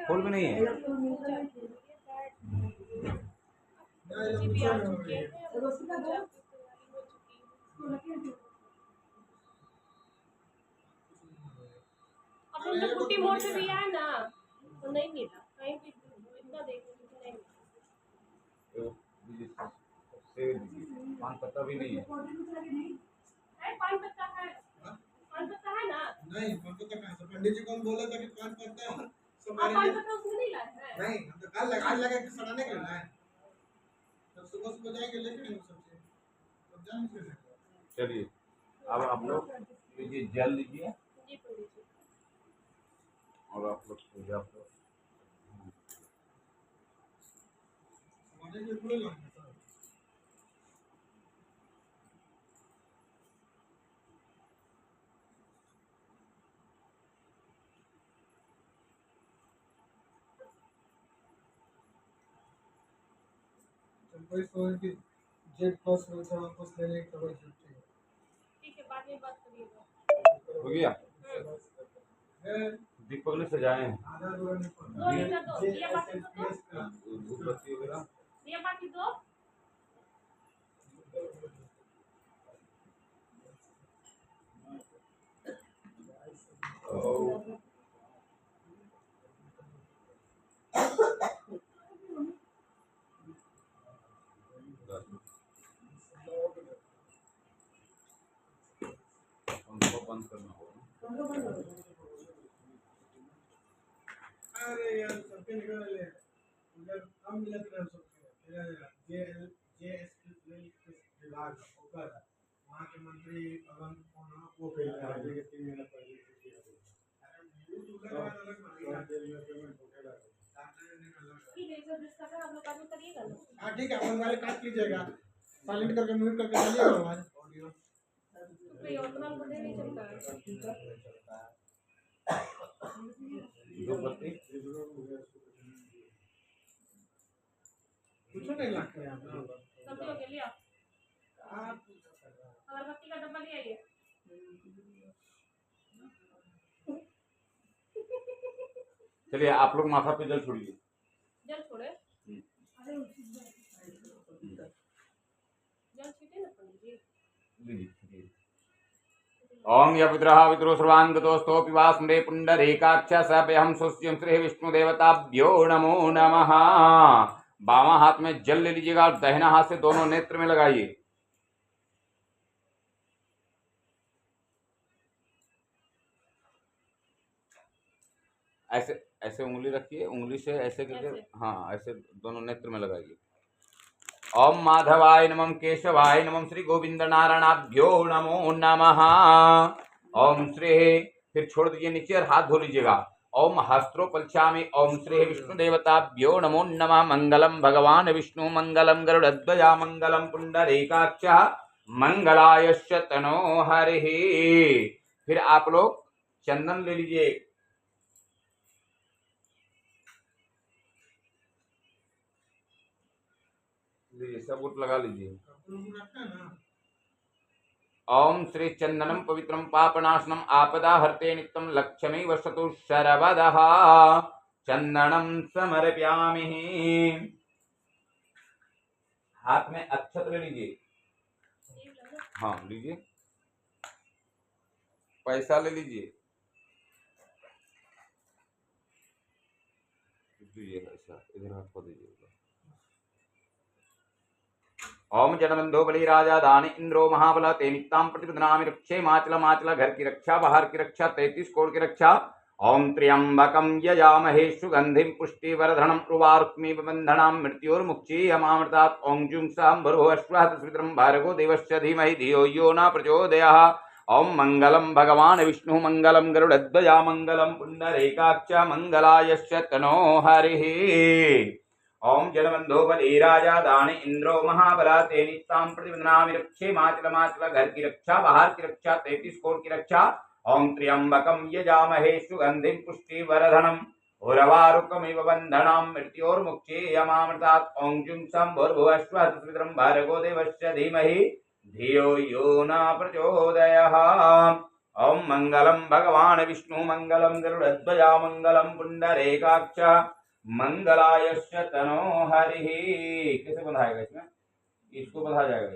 Full भी नहीं है। भी आ चुके हैं, पूजा की तैयारी हो चुकी है। अब हम तो बूटी मोड़ से भी आए ना, तो नहीं मिला कहीं भी, इतना देखे तो नहीं मिला। पान पत्ता भी नहीं है। पान पत्ता है, पान पत्ता है ना? नहीं, पान पत्ता कहाँ से? पंडित जी कौन बोला था कि पान पत्ता आप पान पत्ता उसमें नहीं लाए हैं? नहीं, हम तो कल आज लगा के सड़ाने के लिए लाए। तो सुबह सुबह जाएंगे लेके आएंगे सबसे, तब जाएंगे। चलिए अब आप लोग लीजिए, जल लीजिए और आप लोग पूजा करो। हमारे लिए पूरे लाएंगे सर। कोई सोच की जेट फर्स्ट रोज वापस लेने की खबर छुट्टी है। ठीक है, बाद में बात करिएगा। हो गया, दीपक ने सजाए हैं, आधा दूर नहीं दो लीटर दो, दिया बाकी दो, धूपबत्ती वगैरह। दिया बाकी दो। उनको बंद करना होगा। अरे यार सबके निकल ले उधर कम मिलत रहे सबके तेरा जेएसपी विभाग होकर वहाँ के मंत्री पवन कोना वो कह रहा है कि 3 महीना पहले छुट्टी है। अरे दूसरा बात अलग महीना जेल में पेमेंट होगा ठीक है, सब डिस्कशन आप लोग बाद में करिएगा ना। हाँ ठीक है, अपन वाले काट लीजिएगा, साइलेंट करके म्यूट करके डालिएगा आवाज ऑडियो। तो ये उतना मुझे नहीं चलता है। धूपबत्ती कुछ नहीं लगता है आप सब्जियों के लिए अगरबत्ती का डब्बा ले आइए। चलिए आप लोग माथा पे जल छोड़िए। जल छोड़े, जल छीटे ना पंडित जी। ओम यपुत्रः पितरो सर्वांगतोस्तो पिवास्मरे पुंडरीकाक्ष सभयं सुस्यं श्री विष्णु देवताभ्यो नमो नमः। बामा हाथ में जल ले लीजिएगा और दाहिना हाथ से दोनों नेत्र में लगाइए। ऐसे ऐसे उंगली रखिए, उंगली से ऐसे करके, हाँ ऐसे दोनों नेत्र में लगाइए। ओम माधवाय नमः केशवाय नमः श्री गोविंद नारायणाभ्यो नमो नमः। ओम श्री, फिर छोड़ दीजिए नीचे और हाथ धो लीजिएगा। ओम हस्त्रोपलक्षामि ओम श्री विष्णु देवताभ्यो नमो नमः। मंगलम भगवान विष्णु मंगलम गरुड़ध्वजा मंगलम पुंडरीकाक्ष मंगलायस्य तनो हरिः। फिर आप लोग चंदन ले लीजिए, सब उठ लगा लीजिए। ओम श्री चंदनम पवित्रम पापनाशनम आपदा हरते नित्यं लक्ष्मी वसतु शरवदः। चंदनम समर्पयामि। हाथ में अक्षत ले लीजिए, हाँ लीजिए। पैसा ले लीजिए, दीजिए पैसा, इधर हाथ को दीजिए। ओम जनबंधो बलि राजा दान इंद्रो महाबल ते नित्तां प्रतिपदनामि रक्षे माचल माचल, घर की रक्षा बाहर की रक्षा 33 कोण की रक्षा। ओम त्र्यंबकं यजामहे सुगंधिं पुष्टिवर्धनम् उर्वारुक्मिव बन्धनां मृत्योर्मुक्षीयमामृतात्। ओम जुं सां भर्गोऽश्वः भार्गो देवस्य धीमहि धियो यो न प्रचोदयात्। ओम मंगलम भगवान विष्णु मंगलम गरुड़ध्वजा मंगलम पुंडरीकाक्ष मंगलायस्य तनो हरिः। ओम जनबंधो बलि राजा दान इंद्रो महाबला ते नित्तां प्रतिपदनामि रक्षे माचल माचल, घर की रक्षा बाहर की रक्षा 33 कोण की रक्षा। ओम त्र्यंबकं यजामहे सुगंधिं पुष्टिवर्धनम् उर्वारुकमिव बन्धनां मृत्योर्मुक्षीयमामृतात्। ओम जुं भर्गो देवस्य धीमहि धियो यो न प्रचोदयात्। ओम मंगलम भगवान विष्णु मंगलम गरुड़ध्वजा मंगलम पुंडरीकाक्ष मंगलायस्य तनो हरिः। कैसे बंधाएगा इसमें? इसको बंधा जाएगा।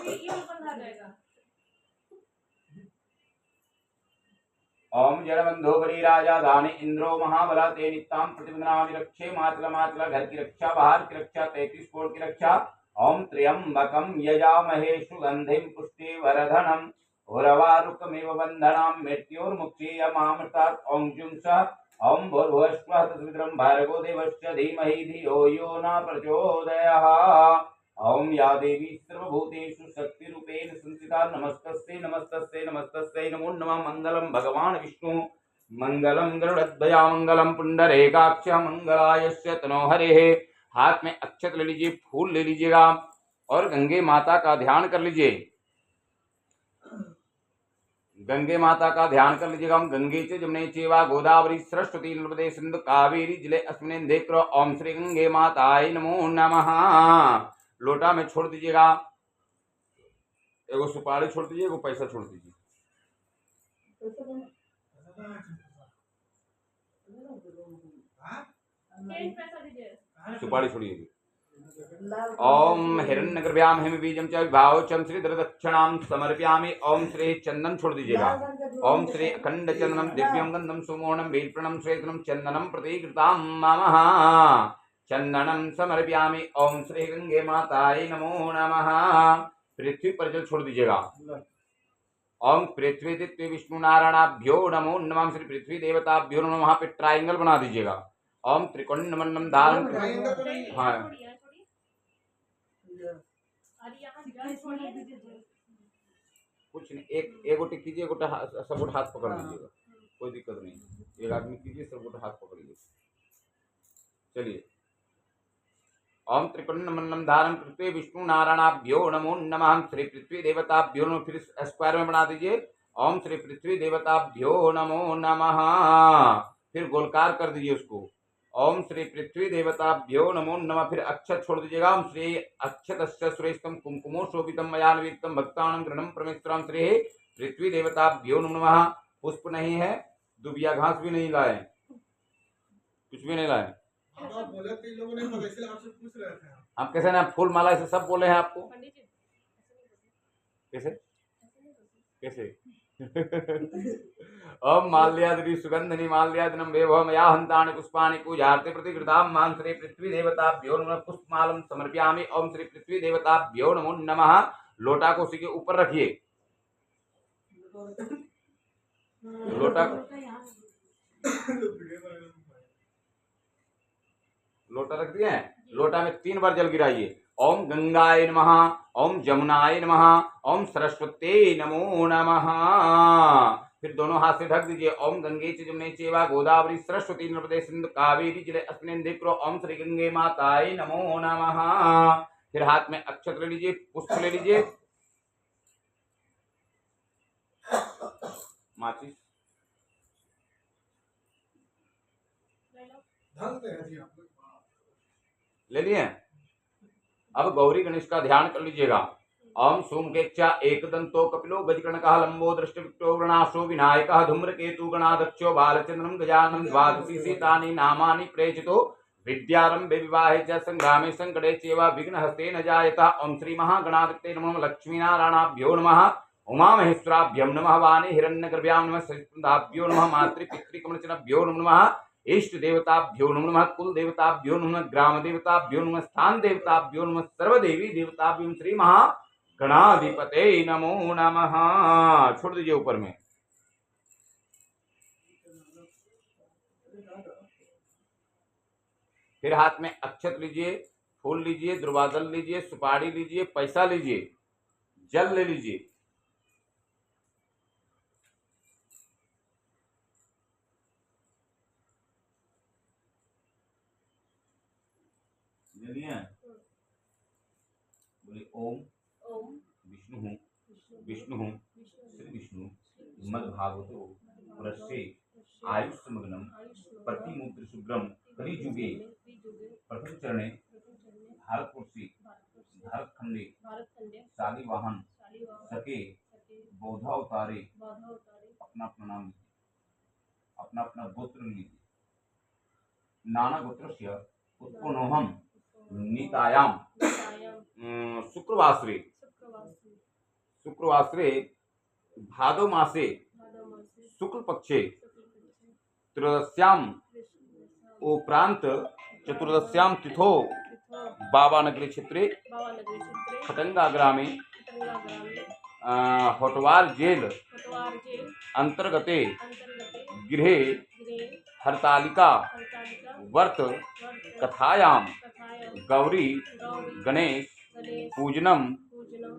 ये बंधा जाएगा। ओम जलबंधो बली राजा दानी इंद्रो महाबला ते नित्ताम प्रतिबंधनामि रक्षे मातला मातला घर की रक्षा बाहर की रक्षा 33 कोण की रक्षा। ओम त्र्यंबकम यजामहे सुगंधिम पुष्टिवर्धनम उर्वारुकमिव बंधनाम मृत्योर्मुक्षीयमामृतात्। ओम जुंसः ओम भूर्भुवस्वः तत्सवितरं भर्गो देवस्य धीमहि धियो यो न प्रचोदयात्। ओम या देवी सर्वभूतेषु शक्तिरूपेण संस्थिता नमस्तस्यै नमस्तस्यै नमस्तस्यै नमो नमः। मंगलम भगवान विष्णु मंगलम गरुड़ध्वजा मंगलम पुंडरीकाक्ष मंगलायस्य तनो हरिः। हाथ में अक्षत ले लीजिए, फूल ले लीजिएगा और गंगे माता का ध्यान कर लीजिए। गंगे माता का ध्यान कर लीजिएगा। हम गंगे च जमुने चैव गोदावरी सरस्वती नर्मदे सिंधु कावेरी जले अस्मिन् देक्रो। ओम श्री गंगे माताय नमो नमः। लोटा में छोड़ दीजिएगा, एगो सुपारी छोड़ दीजिए, एगो पैसा छोड़ दीजिए। सुपारी छोड़िए। ओम हिरण्यगर्भयाम हिम बीजम च विभावचम श्री दक्षिणाम समर्पयामि। ओम श्री चंदन छोड़ दीजिएगा। ओम श्री अखंड चंदनम दिव्यम गंधम सुमोणम बेलप्रणम श्वेतनम चंदनम प्रतिकृताम ममः चंदनम समर्पयामि। ओम श्री गंगे माताय नमो नमः। पृथ्वी पर जल छोड़ दीजिएगा। ओम पृथ्वी दित्य विष्णु नारायणाभ्यो नमो नमः। श्री पृथ्वी देवताभ्यो नमः। पे ट्रायंगल बना दीजिएगा। ओम त्रिकोण मंडलम धारण। हाँ कुछ नहीं, एक गोटे कीजिए, गोटा सब गोटा हाथ पकड़ लीजिएगा, कोई दिक्कत नहीं। एक आदमी कीजिए, सब गोटा हाथ पकड़िए। चलिए। ओम त्रिकोण मंडलम धारण पृथ्वी विष्णु नारायणाभ्यो नमो नमः। श्री पृथ्वी देवताभ्यो नमः। फिर स्क्वायर में बना दीजिए। ओम श्री पृथ्वी देवताभ्यो नमो नमः। फिर गोलकार कर दीजिए उसको। ओम श्री पृथ्वी देवताभ्यो नमो नमः। फिर अक्षत छोड़ दीजिएगा। ओम श्री अक्षतस्य सुरेष्टम कुमकुमो शोभितम मया निवेदितम भक्तानां गृणम परमेश्वरम श्री पृथ्वी देवताभ्यो नमो नमः। पुष्प नहीं है, दुबिया घास भी नहीं लाए, कुछ भी नहीं लाए। आप बोले थे लोगों ने, तो इसलिए आपसे पूछ रहे थे। आप कैसे ना फूल माला से सब बोले हैं आपको? कैसे कैसे? ओम माल्याद्रि सुगंधनि माल्यादनम वैभवम या हंतानि पुष्पाणि पूजार्थे प्रतिकृतां मां श्री पृथ्वी देवताभ्यो नमः पुष्पमालं समर्पयामि। ओम श्री पृथ्वी देवताभ्यो नमो नमः। लोटा को उसी के ऊपर रखिए। लोटा रख दिए। लोटा में 3 बार जल गिराइए। ओम गंगाय नमः, ओम जमुनाय नमः, ओम सरस्वती नमो नमः। फिर दोनों हाथ से ढक दीजिए। ओम गंगे च जमुने चैव गोदावरी सरस्वती नर्मदे सिंधु कावेरी जले अस्मिन् देक्रो। ओम श्री गंगे माताय नमो नमः। फिर हाथ में अक्षत ले लीजिए, पुष्प ले लीजिए, माचिस ले लिए। अब गौरी गणेश का ध्यान कर लीजिएगा। ओम सोमकेक्षा एकदंतो कपिलो गजकर्णकः लंबो दृष्टविक्टो गणासो विनायकः धूम्रकेतु गणाध्यक्षो बालचंद्रम गजाननं द्वादशी सीतानि नामानि प्रेषितो विद्यारंभे विवाहे च संग्रामे संकटे चैव विघ्नहस्ते न जायतः। ओम श्री महागणाधिपते नमः लक्ष्मीनारायणाभ्यो नमः उमामहेश्वराभ्यं नमः वाणी हिरण्यगर्भयां नमः सहिताभ्यो नमः मातृपितृकमलचनभ्यो नमः इष्ट देवताभ्यो नमः कुल देवताभ्यो नमः ग्राम देवताभ्यो नमः स्थान देवताभ्यो नमः सर्वदेवी देवताभ्यो श्री महागणाधिपते नमो नमः। छोड़ दीजिए ऊपर में। फिर हाथ में अक्षत लीजिए, फूल लीजिए, दुर्वादल लीजिए, सुपारी लीजिए, पैसा लीजिए, जल ले लीजिए। बोले ओम विष्णु विष्णु श्री विष्णु मद्भागवतो पुरस्ते आयुष्मग्नम प्रतिमुद्र शुभ्रम कलिजुगे प्रथम चरणे भारतवर्षे भारतखंडे शालिवाहन काली व सके सके बोधा उतारे बाधा उतारे अपना अपना नाम लीजिए, अपना अपना गोत्र लीजिए। नाना गोत्रस्य उत्पन्नोहम नीतायाम नितायाम शुक्रवासरे शुक्रवासरे शुक्रवासरे भादो मासे भादमासे शुक्ल पक्षे शुक्लपक्षे त्रयोदश्याम कृष्णस्याम उपरांत चतुर्दश्याम तिथो तिथो बाबा नगरी क्षेत्रे बावानगरी क्षेत्रे खटंगा ग्रामे खटंगा ग्रामे होटवार जेल कोतवार जेल अंतर्गते अंतर्गते गृहे गृहे हरतालिका हरतालिका वर्त वर्त कथायाम कथायां गौरी गौरी गणेश गणेश पूजनम पूजनम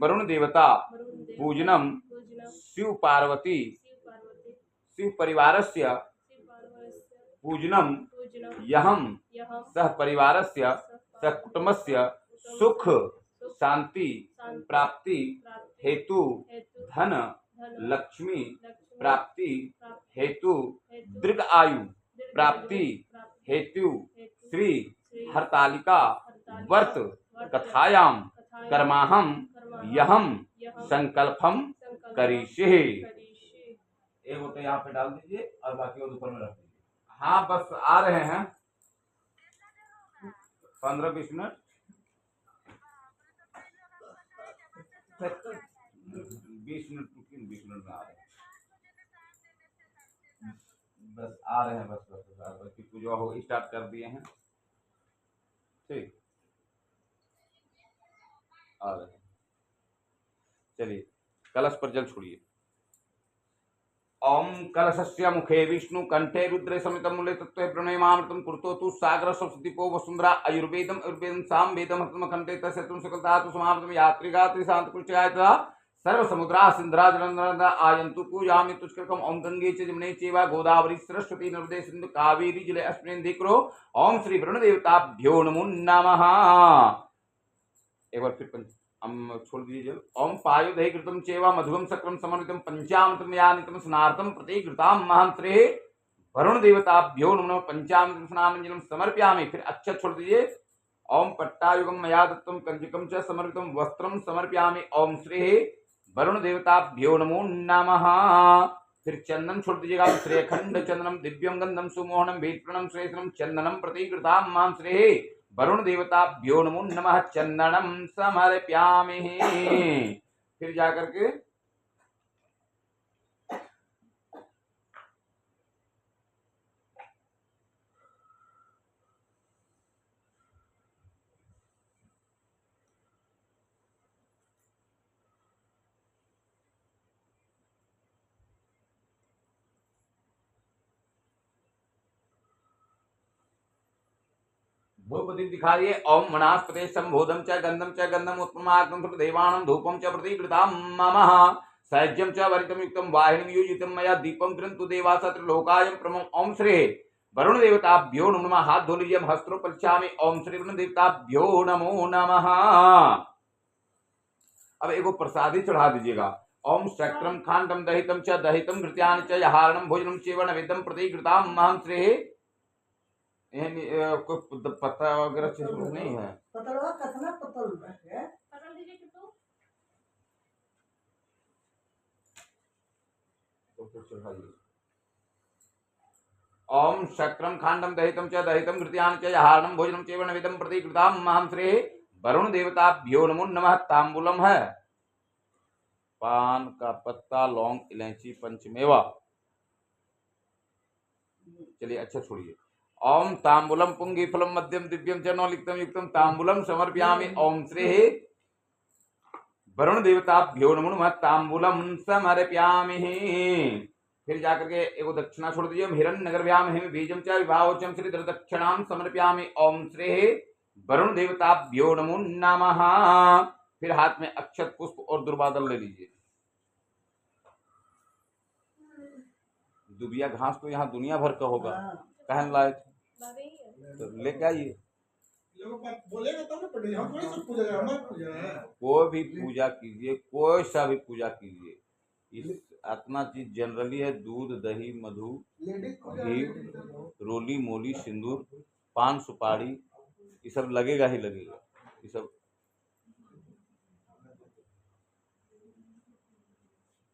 वरुण देवता वरुण देवता पूजनम पूजनम शिव पार्वती शिव पार्वती शिव परिवारस्य शिव पार्वती पूजनम पूजनम यहम यहं सह परिवारस्य सह कुटुंबस्य सुख शांति शांति प्राप्ति प्राप्ति हेतु हेतु धन धन लक्ष्मी लक्ष्मी प्राप्ति प्राप्ति हेतु हेतु दीर्घ आयु दीर्घायु प्राप्ति प्राप्ति हेतु हेतु श्री श्री हरतालिका हरतालिका वर्त वर्त कथायाम कथायां कर्माहम कर्माहं यहम यहं संकल्पम संकल्पं करिष्ये। करिष्ये। एक बोतल यहाँ पे डाल दीजिए और बाकी और ऊपर में रख दीजिए। हाँ बस आ रहे हैं 15-20 मिनट 20 मिनट रुकिए, 20 मिनट में आ रहे हैं। बस आ रहे हैं, बस की पूजा हो स्टार्ट कर दिए हैं। ठीक, आ रहे हैं। चलिए कलश पर जल छोड़िए। ओम कलशस्य मुखे विष्णु कंठे रुद्रे समितम मूले तत्त्वे प्रणयमामृतम कुरुतो तु सागर सप्तदीपो वसुंधरा आयुर्वेदम आयुर्वेदम साम वेदम हतम कंठे तस्य तुम सकलता तु समामृतम यात्रिका त्रिशांत कुलचायता सर्व समुद्रा सिंधरा जलंधरा आयन्तु पूजामि तुष्करकम ओम गंगे च जमुने चैव गोदावरी सरस्वती नर्मदे सिंधु कावेरी जले अस्मिन् दिक्रो ओम श्री वरुण देवताभ्यो नमो नमः। एक बार फिर हम छोड़ दीजिए जल। ओम पायुधे कृतम चेवा मधुवम सक्रम समन्वितम पंचामृतम यानितम स्नार्तम प्रतिकृताम महांत्रे वरुण देवताभ्यो नमः। पंचामृतम स्नानंजलम समर्पयामि। फिर अक्षत छोड़ दीजिए। ओम पट्टायुगम मया दत्तम कंजकम च समर्पितम वस्त्रम समर्पयामि। ओम श्री वरुण देवताभ्यो नमो नमः। फिर चंदन छोड़ दीजिएगा। श्रेयखंड चंदनम दिव्यम गंधम सुमोहनम वेत्रणम श्रेष्ठम चंदनम प्रतिकृताम मां श्री वरुण देवताभ्यो नमो नमः। चंदनम समर्पयामि। फिर जाकर के धूप दीप दिखाइए। ओम वनस्पते संबोधम च गंधम उत्पमार्कम देवाणम धूपम च प्रतिकृताम ममः। सैज्यम च वरितम युक्तम वाहिनीम युजितम मया दीपम गृह्णन्तु देवास त्रिलोकायं प्रमं। ओम श्री वरुण देवताभ्यो नमः। हाथ धो लीजिए, हस्त्रोपरिचामि। ओम श्री वरुण देवताभ्यो नमो नमः। अब एगो प्रसादी चढ़ा दीजिएगा। ओम शक्रम खांडम दहितम च दहितम घृत्यानि च यहारणम भोजनम चैव नैवेद्यम प्रतिकृताम महं श्री। कोई पत्ता वगैरह चीज नहीं है। पतलवा कतना पतल है? पकड़ लीजिए किट्टू। तो फिर चढ़ाइए। ओम शक्रम खांडम दहितम च दहितम घृत्यानि च यहारणम भोजनम चैव नैवेद्यम प्रतिकृताम महं श्री वरुण देवताभ्यो नमो नमः। तांबूलम है, पान का पत्ता, लौंग, इलायची, पंचमेवा। चलिए अच्छा छोड़िए। ओम तांबूलम पुंगीफलम मध्यम दिव्यम च नौलिक्तम युक्तम तांबूलम समर्पयामि। ओम श्री वरुण देवताभ्यो नमो नमः। तांबूलम समर्पयामि। फिर जाकर के एगो दक्षिणा छोड़ दीजिए। हिरण्यगर्भयाम हिम बीजम च विभावोचम श्री दक्षिणाम समर्पयामि। ओम श्री वरुण देवताभ्यो नमो नमः। फिर हाथ में अक्षत पुष्प और दुर्बादल ले लीजिए। दुबिया घास तो यहाँ दुनिया भर का होगा, कहन लायक तो लेके आइए। बोलेगा तब ना पंडित, हम थोड़ी सब पूजा है, हमारी पूजा है। कोई भी पूजा कीजिए, कोई सा भी पूजा कीजिए, इस इतना चीज जनरली है। दूध, दही, मधु, घी, रोली मोली, सिंदूर, पान सुपारी, ये सब लगेगा ही लगेगा। ये सब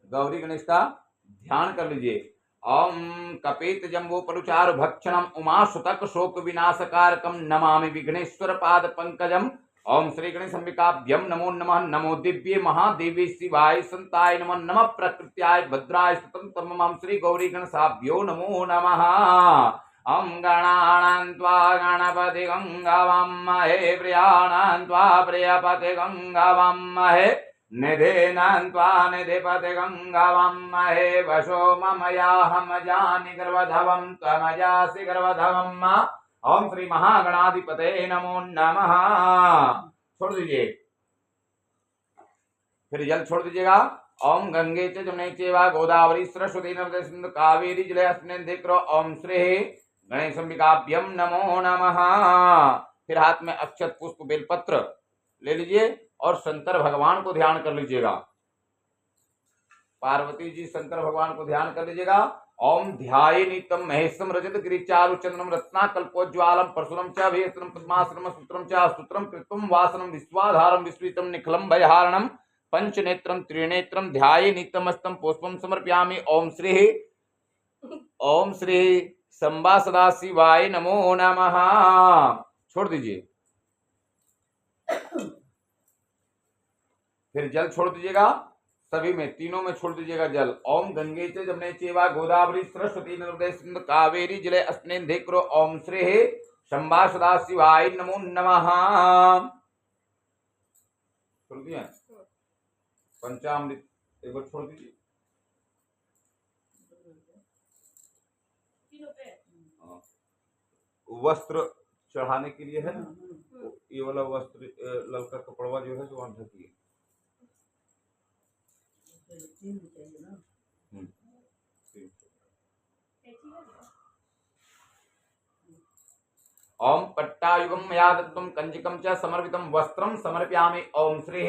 गौरी गणेश का ध्यान कर लीजिए। ओम कपित जम्बो परुचार भक्षणम उमा सुतक शोक विनाशकारकम नमामि विघ्नेश्वर पाद पंकजम। ओम श्री गणेश अंबिकाभ्यम नमो नमः। नमो दिव्य महादेवी शिवाय संताय नमः। नमः प्रकृत्याय भद्राय स्तुतं तमम श्री गौरी गणेशाभ्यो नमो नमः। ओम गणानां त्वा गणपति गंगावामहे प्रियाणां त्वा प्रियपति गंगावामहे निधेनां त्वा निधिपति गंगावामहे वशो मम याहम जानि गर्वधवं त्वमजासि गर्वधवम्। ओम श्री महागणाधिपते नमो नमः। छोड़ दीजिए, फिर जल छोड़ दीजिएगा। ओम गंगे च जमुने चैव गोदावरी सरस्वती नर्मदे सिंधु कावेरी जलेऽस्मिन् धिक्रो। ओम श्री गणेशाम्बिकाभ्यं नमो नमः। फिर हाथ में अक्षत पुष्प बेलपत्र ले लीजिए और शंकर भगवान को ध्यान कर लीजिएगा। पार्वती जी शंकर भगवान को ध्यान कर लीजिएगा। ओम ध्यायेनितं महेशं रजत गिरिचारु चंद्रम रत्नाकल्पोज्ज्वालं परशुरं च अभीष्टं पद्मासनं सूत्रं च सूत्रं कृत्वं वासनं विश्वाधारं विस्मितं निखिलं भयहारणं पंचनेत्रं त्रिनेत्रं ध्यायेनितमस्तं पुष्पं समर्पयामि। ओम श्री संबा सदाशिवाय नमो नमः। छोड़ दीजिए, फिर जल छोड़ दीजिएगा। सभी में, तीनों में छोड़ दीजिएगा जल। ओम गंगे च जमुने चैव गोदावरी सरस्वती नर्मदे सिंधु कावेरी जलेऽस्मिन् धिक्रो। ओम श्री शंबा सदाशिवाय नमो नमः। छोड़ दिया। पंचामृत एक बार छोड़ दीजिए। वस्त्र चढ़ाने के लिए है ना, ये वाला वस्त्र ललका कपड़वा जो है जो वहां ढकिए। ओम पट्टायुगं मया दत्तं कंजिकं च समर्पितं वस्त्रं समर्पयामि। ओम श्री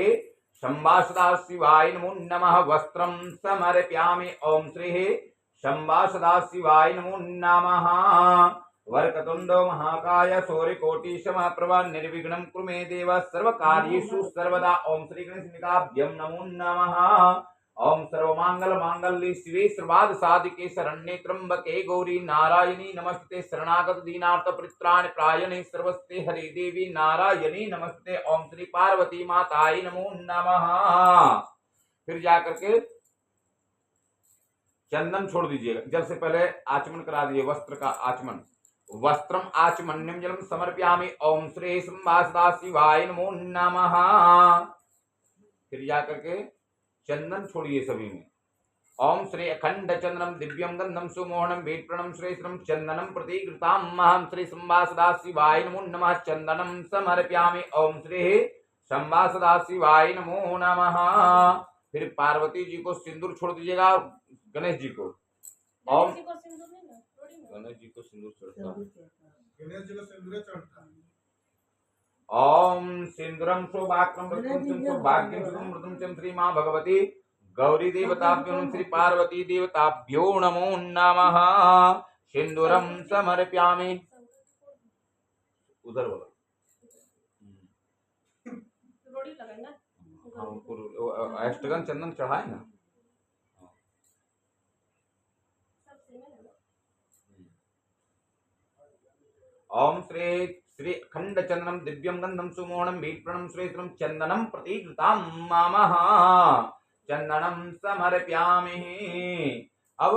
शंबा सदाशिवाय नमो नमः। वस्त्रं समर्पयामि। ओम श्री शंबा सदाशिवाय नमो नमः। वरकतुंडो महाकाय सूर्यकोटि समप्रभा निर्विघ्नं कुरु मे देव सर्वकार्येषु सर्वदा। ओम श्री गणेशाभ्यं नमो नमः। ओम सर्वमंगल मांगल्ये शिवे सर्वार्थ साधिके शरण्ये त्र्यंबके गौरी नारायणी नमस्ते। शरणागत दीनार्थ परित्राण प्रायणे सर्वस्ते हरि देवी नारायणी नमस्ते। ओम श्री पार्वती माताय नमो नमः। फिर जाकर के चंदन छोड़ दीजिएगा। जल से पहले आचमन करा दीजिए, वस्त्र का आचमन। वस्त्रम आचमन्यम जलम समर्पयामि। ओम श्री संबा सदाशिवाय नमो नमः। फिर जाकर के चंदन छोड़िए सभी में। ओम श्री अखंड चंदनम दिव्यम गंधम सुमोहनम वेट्रणम श्रेष्ठम चंदनम प्रतिगृताम महम श्री संबा सदाशिवाय नमो नमः। चंदनम समर्पयामि। ओम श्री संबा सदाशिवाय नमो नमः। फिर पार्वती जी को सिंदूर छोड़ दीजिएगा और गणेश जी को। ओम गणेश जी को सिंदूर चढ़ता है। गणेश जी को सिंदूर चढ़ता है। ओम सिंदूरम शोभाक्रम रत्नम सौभाग्यम सुखम मृदुम च श्री मां भगवती गौरी देवताभ्यो श्री पार्वती देवताभ्यो नमो नमः। सिंदूरम समर्पयामि। उधर वाला अष्टगन चंदन चढ़ाए ना। ओम श्री श्री अखंड चंदनम दिव्यम गंधम सुमोहनम वीप्रणम श्रेष्ठम चंदनम प्रतिगृताम मामः। चंदनम समर्पयामि। अब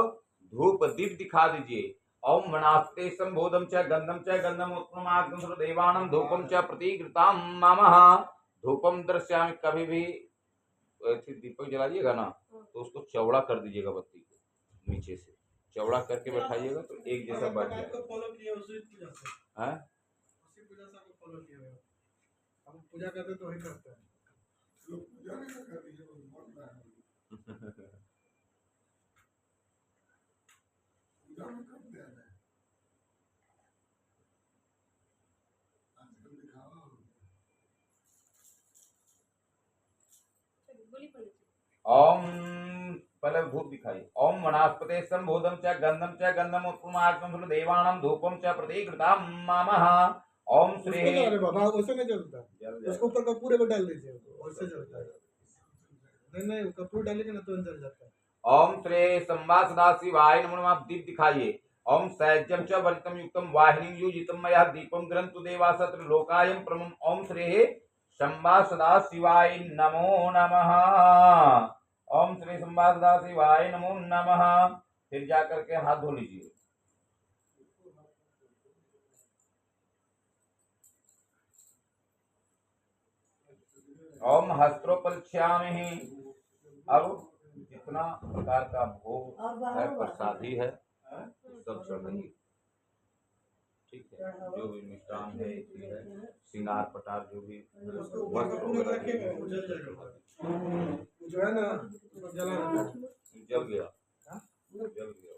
धूप दीप दिखा दीजिए। ओम वनास्ते संबोधम च गंधम उत्तमाग्रम सर्वदेवानां धूपम च प्रतिगृताम मामः। धूपम दर्शयामि। कभी भी दीपक जलाइएगा ना तो उसको चौड़ा कर दीजिएगा, बत्ती को नीचे से चौड़ा करके बैठाइएगा तो एक जैसा बच जाएगा। फॉलो किया उसी पूजा से, हैं? उसी पूजा से आपको फॉलो किया है। हम पूजा करते तो वही करते हैं। लोग पूजा नहीं करते हैं, वो बहुत बड़ा है। पूजा नहीं करते हैं। आजकल दिखावा ओम पहले धूप दिखाई। ओम वनस्पते संबोधम च गंधम उत्तमाग्रम सर्वदेवानां धूपम च प्रतिगृताम मामः। ओम श्री अरे बाबा वैसे नहीं जलता, उसके ऊपर कपूर को डाल दीजिए, वैसे जलता है। नहीं कपूर डालेंगे ना तो जल जाता है। ओम श्री संबा सदा शिवाय नमो नमः। आप दीप दिखाइए। ओम सैज्यम च वर्जितम युक्तम वाहिनीं युजितम मया दीपम ग्रंथु देवा सत्र लोकायम प्रमम। ओम श्री संबा सदा शिवाय नमो नमः। ओम श्री संबा सदा शिवाय नमो नमः। फिर जाकर के हाथ धो लीजिए। ओम हस्त्रोपलक्ष्यामि। अब जितना प्रकार का भोग है प्रसादी है सब चढ़ रही। ठीक है, जो भी मिष्ठान है श्रृंगार पटार जो भी वस्त्र जो है ना जला जल गया जल गया।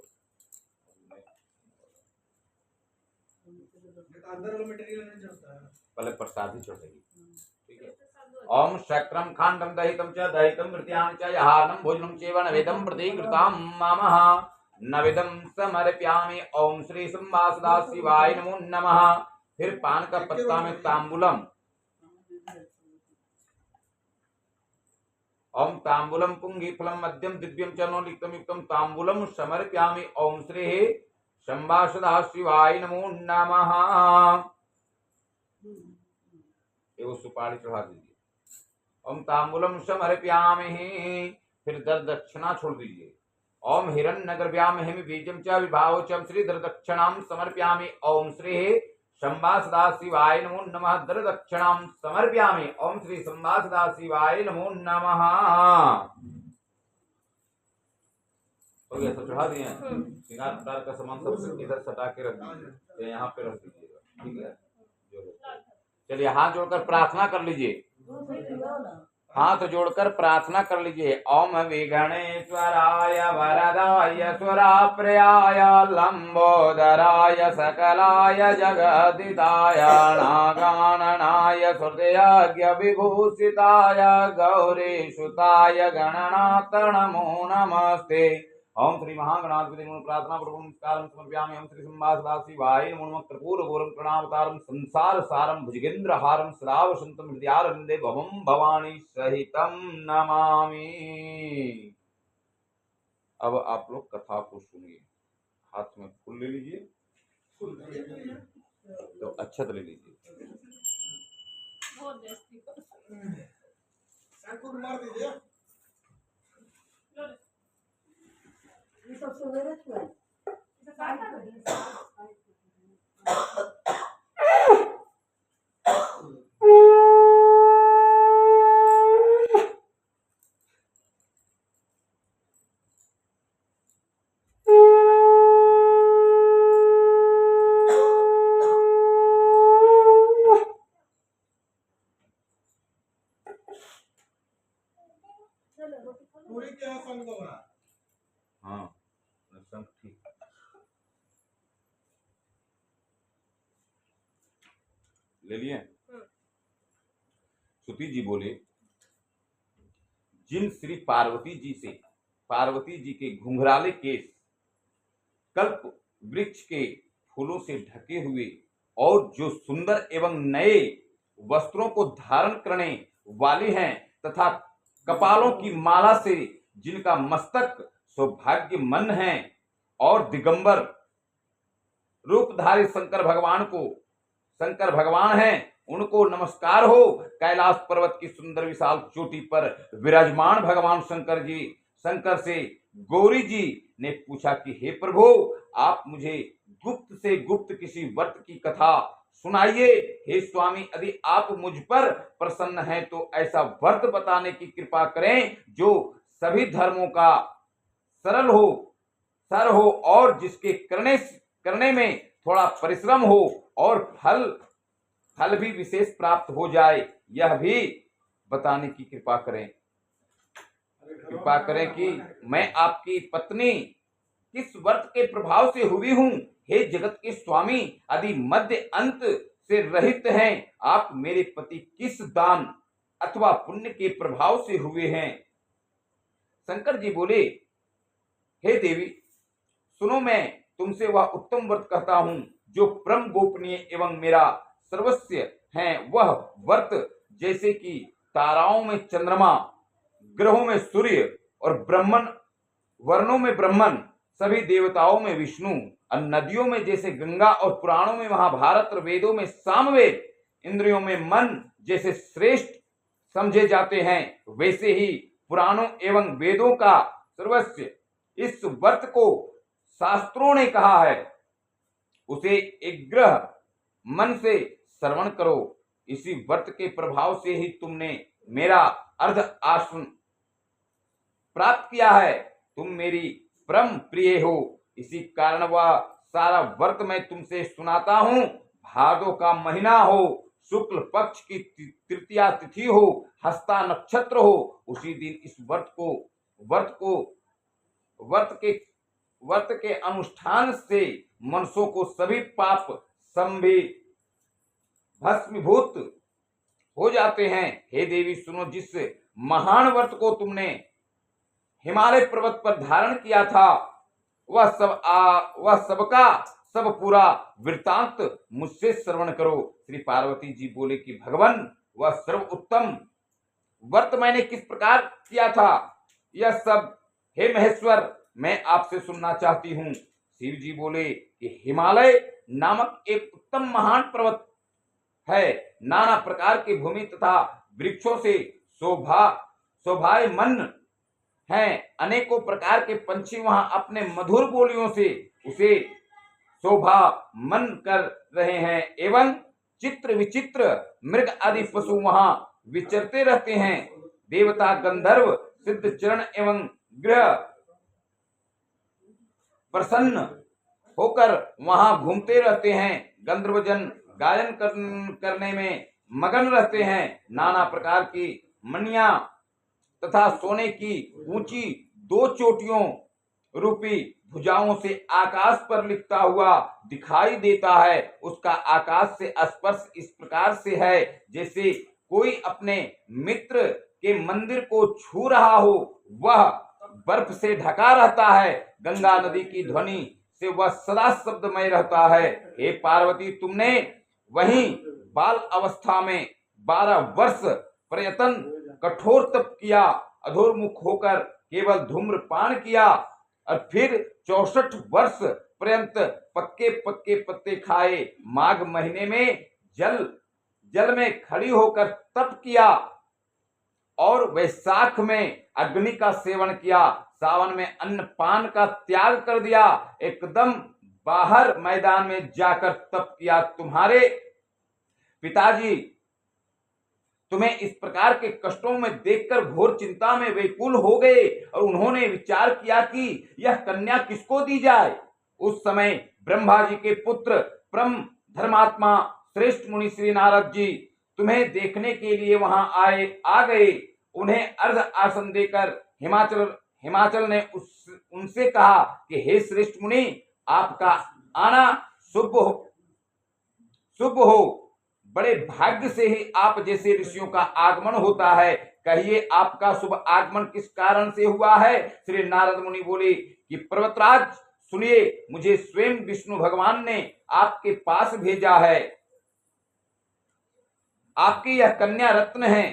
अंदर वाला मटेरियल नहीं चलता है। पहले प्रसादी चढ़ेगी। ठीक है। ओम शक्रम खांडम दहितम च दहितम मृत्यां च यहानम भोजनम चैव नवेदम प्रतिकृतां मामः नवेदम समर्पयामि। ओम श्री संबा सदा शिवाय नमो नमः। फिर पान का पत्ता में तांबूलम। ओम तांबूलम पुंगी फलम मध्यम दिव्यम चनो लिप्तम युक्तम तांबूलम समर्पयामि। ओम श्री संबा सदा शिवाय नमो नमः। एगो सुपारी चढ़ा दीजिए। ओम तांबूलम समर्पयामि। फिर दक्षिणा छोड़ दीजिए। ओम हिरण्यगर्भयामि बीजम च विभाव च श्री दक्षिणाम समर्पयामि। ओम श्री संबा सदा शिवाय नमो नमः। दक्षिणाम समर्पयामि। ओम श्री संबा सदा शिवाय नमो नमः। हो गया, सब चढ़ा दिए। श्रृंगार पटार का सामान सब इधर सटा के रख दीजिए, यहाँ पे रख दीजिएगा। ठीक है, चलिए हाथ जोड़कर प्रार्थना कर लीजिए। हाथ जोड़कर प्रार्थना कर लीजिए। ओम विघ्नेश्वराय वरदाय सुराप्रियाय लंबोदराय सकलाय जगदिताय नागाननाय हृदयज्ञ विभूषिताय गौरीसुताय गणनाथ नमो नमस्ते। ओम श्री महागणाधिपति नमो प्रार्थना पूर्वक नमस्कारं समर्पयामि। ओम श्री संबा सदा शिवाय नमो नमः। कर्पूर गौरम प्रणामतारं संसार सारं भुजगेंद्र हारं सदा वसंतम हृदयारविंदे भवम भवानी सहितं नमामि। अब आप लोग कथा को सुनिए। हाथ में फूल ले लीजिए, तो अक्षत ले लीजिए। मार दीजिए। ये सब सवेरे छुआ पूरी क्या संग होगा? हाँ, सब ठीक। ले लिए। सुती जी बोले, जिन श्री पार्वती जी के घुंघराले केस कल्प वृक्ष के फूलों से ढके हुए और जो सुंदर एवं नए वस्त्रों को धारण करने वाले हैं तथा कपालों की माला से जिनका मस्तक सौभाग्यमन है और दिगंबर रूपधारी शंकर भगवान हैं, उनको नमस्कार हो। कैलाश पर्वत की सुंदर विशाल चोटी पर विराजमान भगवान शंकर से गौरी जी ने पूछा कि हे प्रभु, आप मुझे गुप्त से गुप्त किसी व्रत की कथा सुनाइए। हे स्वामी, यदि आप मुझ पर प्रसन्न हैं तो ऐसा व्रत बताने की कृपा करें जो सभी धर्मों का सर हो और जिसके करने में थोड़ा परिश्रम हो और फल भी विशेष प्राप्त हो जाए, यह भी बताने की कृपा करें। कृपा करें कि मैं आपकी पत्नी किस व्रत के प्रभाव से हुई हूँ। हे जगत के स्वामी, यदि मध्य अंत से रहित हैं, आप मेरे पति किस दान अथवा पुण्य के प्रभाव से हुए हैं। शंकर जी बोले, हे देवी, सुनो, मैं तुमसे वह उत्तम व्रत कहता हूं जो परम गोपनीय एवं मेरा सर्वस्व है। वह व्रत जैसे कि ताराओं में चंद्रमा, ग्रहों में सूर्य और ब्रह्मन वर्णों में ब्रह्मन, सभी देवताओं में विष्णु, और नदियों में जैसे गंगा और पुराणों में महाभारत और वेदों में सामवेद, इंद्रियों में मन जैसे श्रेष्ठ समझे जाते हैं, वैसे ही पुराणों एवं वेदों का सर्वस्व इस व्रत को शास्त्रों ने कहा है, उसे एग्रह मन से श्रवण करो। इसी व्रत के प्रभाव से ही तुमने मेरा अर्ध आसन प्राप्त किया है। तुम मेरी परम प्रिय हो, इसी कारण वह सारा व्रत मैं तुमसे सुनाता हूँ। भादो का महीना हो, शुक्ल पक्ष की तृतीया तिथि हो, हस्ता नक्षत्र हो, उसी दिन इस व्रत के अनुष्ठान से मनुष्यों को सभी पाप संभि भस्मीभूत हो जाते हैं। हे देवी सुनो, जिस महान व्रत को तुमने हिमालय पर्वत पर धारण किया था, वह सबका सब पूरा वृतांत मुझसे श्रवण करो। श्री पार्वती जी बोले कि भगवान, वह सर्वोत्तम व्रत मैंने किस प्रकार किया था, यह सब हे महेश्वर मैं आपसे सुनना चाहती हूँ। शिव जी बोले कि हिमालय नामक एक उत्तम महान पर्वत है, नाना प्रकार की भूमि तथा वृक्षों से शोभायमान हैं। अनेकों प्रकार के पंछी वहां अपने मधुर बोलियों से उसे शोभायमान कर रहे हैं, एवं चित्र विचित्र मृग आदि पशु वहां विचरते रहते हैं। देवता गंधर्व सिद्ध चरण एवं ग्रह प्रसन्न होकर वहां घूमते रहते हैं। गंधर्वजन गायन करने में मगन रहते हैं। नाना प्रकार की मणियां तथा सोने की ऊंची 2 चोटियों रूपी भुजाओं से आकाश पर लिखता हुआ दिखाई देता है। उसका आकाश से स्पर्श इस प्रकार से है जैसे कोई अपने मित्र के मंदिर को छू रहा हो। वह बर्फ से ढका रहता है। गंगा नदी की ध्वनि से वह सदा शब्दमय रहता है। हे पार्वती, तुमने वहीं बाल अवस्था में 12 वर्ष प्रयत्न कठोर तप किया, अधोर्मुख होकर केवल धूम्रपान किया, और फिर 64 वर्ष पर्यंत पक्के पक्के पत्ते खाए। माघ महीने में जल में खड़ी होकर तप किया और वैशाख में अग्नि का सेवन किया। सावन में अन्न पान का त्याग कर दिया। एकदम बाहर मैदान में जाकर तप किया। तुम्हारे पिताजी तुम्हें इस प्रकार के कष्टों में देखकर घोर चिंता में व्याकुल हो गए और उन्होंने विचार किया कि यह कन्या किसको दी जाए। उस समय ब्रह्मा जी के पुत्र परम धर्मात्मा श्रेष्ठ मुनि श्री नारद जी तुम्हें देखने के लिए वहां आ गए। उन्हें अर्ध आसन देकर हिमाचल ने उनसे कहा कि हे श्रेष्ठ मुनि, आपका आना शुभ हो। बड़े भाग्य से ही आप जैसे ऋषियों का आगमन होता है। कहिए आपका शुभ आगमन किस कारण से हुआ है। श्री नारद मुनि बोले कि पर्वतराज सुनिए, मुझे स्वयं विष्णु भगवान ने आपके पास भेजा है। आपकी यह कन्या रत्न है।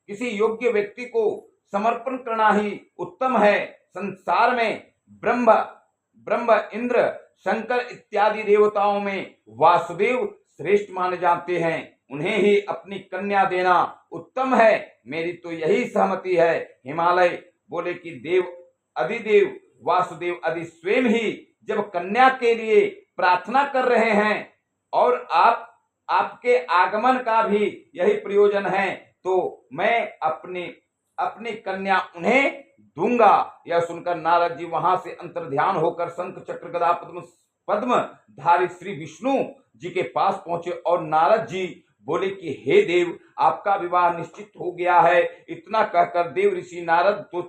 किसी योग्य व्यक्ति को समर्पण करना ही उत्तम है। संसार में ब्रह्म इंद्र शंकर इत्यादि देवताओं में वासुदेव श्रेष्ठ माने जाते हैं। उन्हें ही अपनी कन्या देना उत्तम है। मेरी तो यही सहमति है। हिमालय बोले कि देव वासुदेव आदि स्वयं ही जब कन्या के लिए प्रार्थना कर रहे हैं और आपके आगमन का भी यही प्रयोजन है, तो मैं अपनी कन्या उन्हें दूंगा। यह सुनकर नारद जी वहां से अंतर्ध्यान होकर शंख चक्र गदा पद्म धारी श्री विष्णु जी के पास पहुंचे और नारद जी बोले कि हे देव, आपका विवाह निश्चित हो गया है। इतना कहकर देव ऋषि नारद तो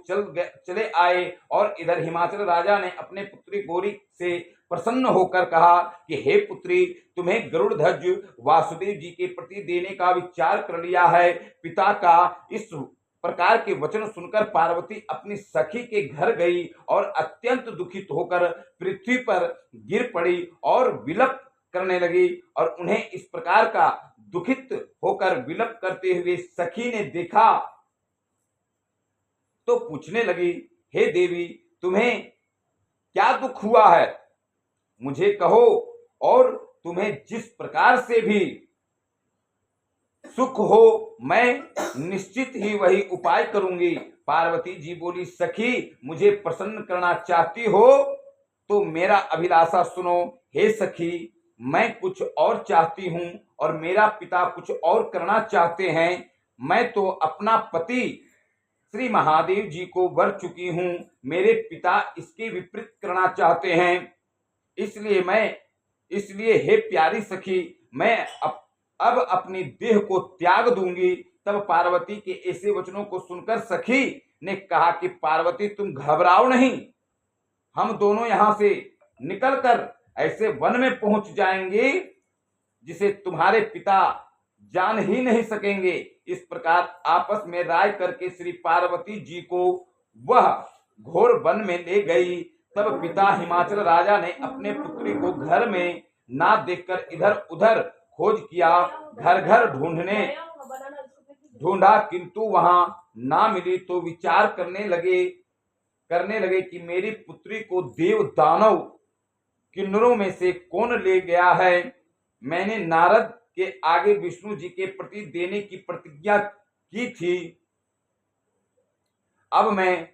चले आए और इधर हिमाचल राजा ने अपने पुत्री गौरी से प्रसन्न होकर कहा कि हे पुत्री, तुम्हें गरुड़ ध्वज वासुदेव जी के प्रति देने का विचार कर लिया है। पिता का इस प्रकार के वचन सुनकर पार्वती अपनी सखी के घर गई और अत्यंत दुखित होकर पृथ्वी पर गिर पड़ी और विलप करने लगी। और उन्हें इस प्रकार का दुखित होकर विलप करते हुए सखी ने देखा तो पूछने लगी, हे देवी, तुम्हें क्या दुख हुआ है मुझे कहो, और तुम्हें जिस प्रकार से भी सुख हो मैं निश्चित ही वही उपाय करूंगी। पार्वती जी बोली, सखी मुझे प्रसन्न करना चाहती हो तो मेरा अभिलाषा सुनो। हे सखी, मैं कुछ और चाहती हूं और मेरा पिता कुछ और करना चाहते हैं। मैं तो अपना पति श्री महादेव जी को वर चुकी हूं, मेरे पिता इसके विपरीत करना चाहते हैं। इसलिए हे प्यारी सखी, मैं अब अपनी देह को त्याग दूंगी। तब पार्वती के ऐसे वचनों को सुनकर सखी ने कहा कि पार्वती तुम घबराओ नहीं, हम दोनों यहां से निकलकर ऐसे वन में पहुंच जाएंगे जिसे तुम्हारे पिता जान ही नहीं सकेंगे। इस प्रकार आपस में राय करके श्री पार्वती जी को वह घोर वन में ले गई। तब पिता हिमाचल राजा ने अपने पुत्री को घर में ना देखकर इधर उधर खोज किया, घर घर ढूंढा, किंतु वहां ना मिली। तो विचार करने लगे कि मेरी पुत्री को देव दानव किन्नरों में से कौन ले गया है। मैंने नारद के आगे विष्णु जी के प्रति देने की प्रतिज्ञा की थी, अब मैं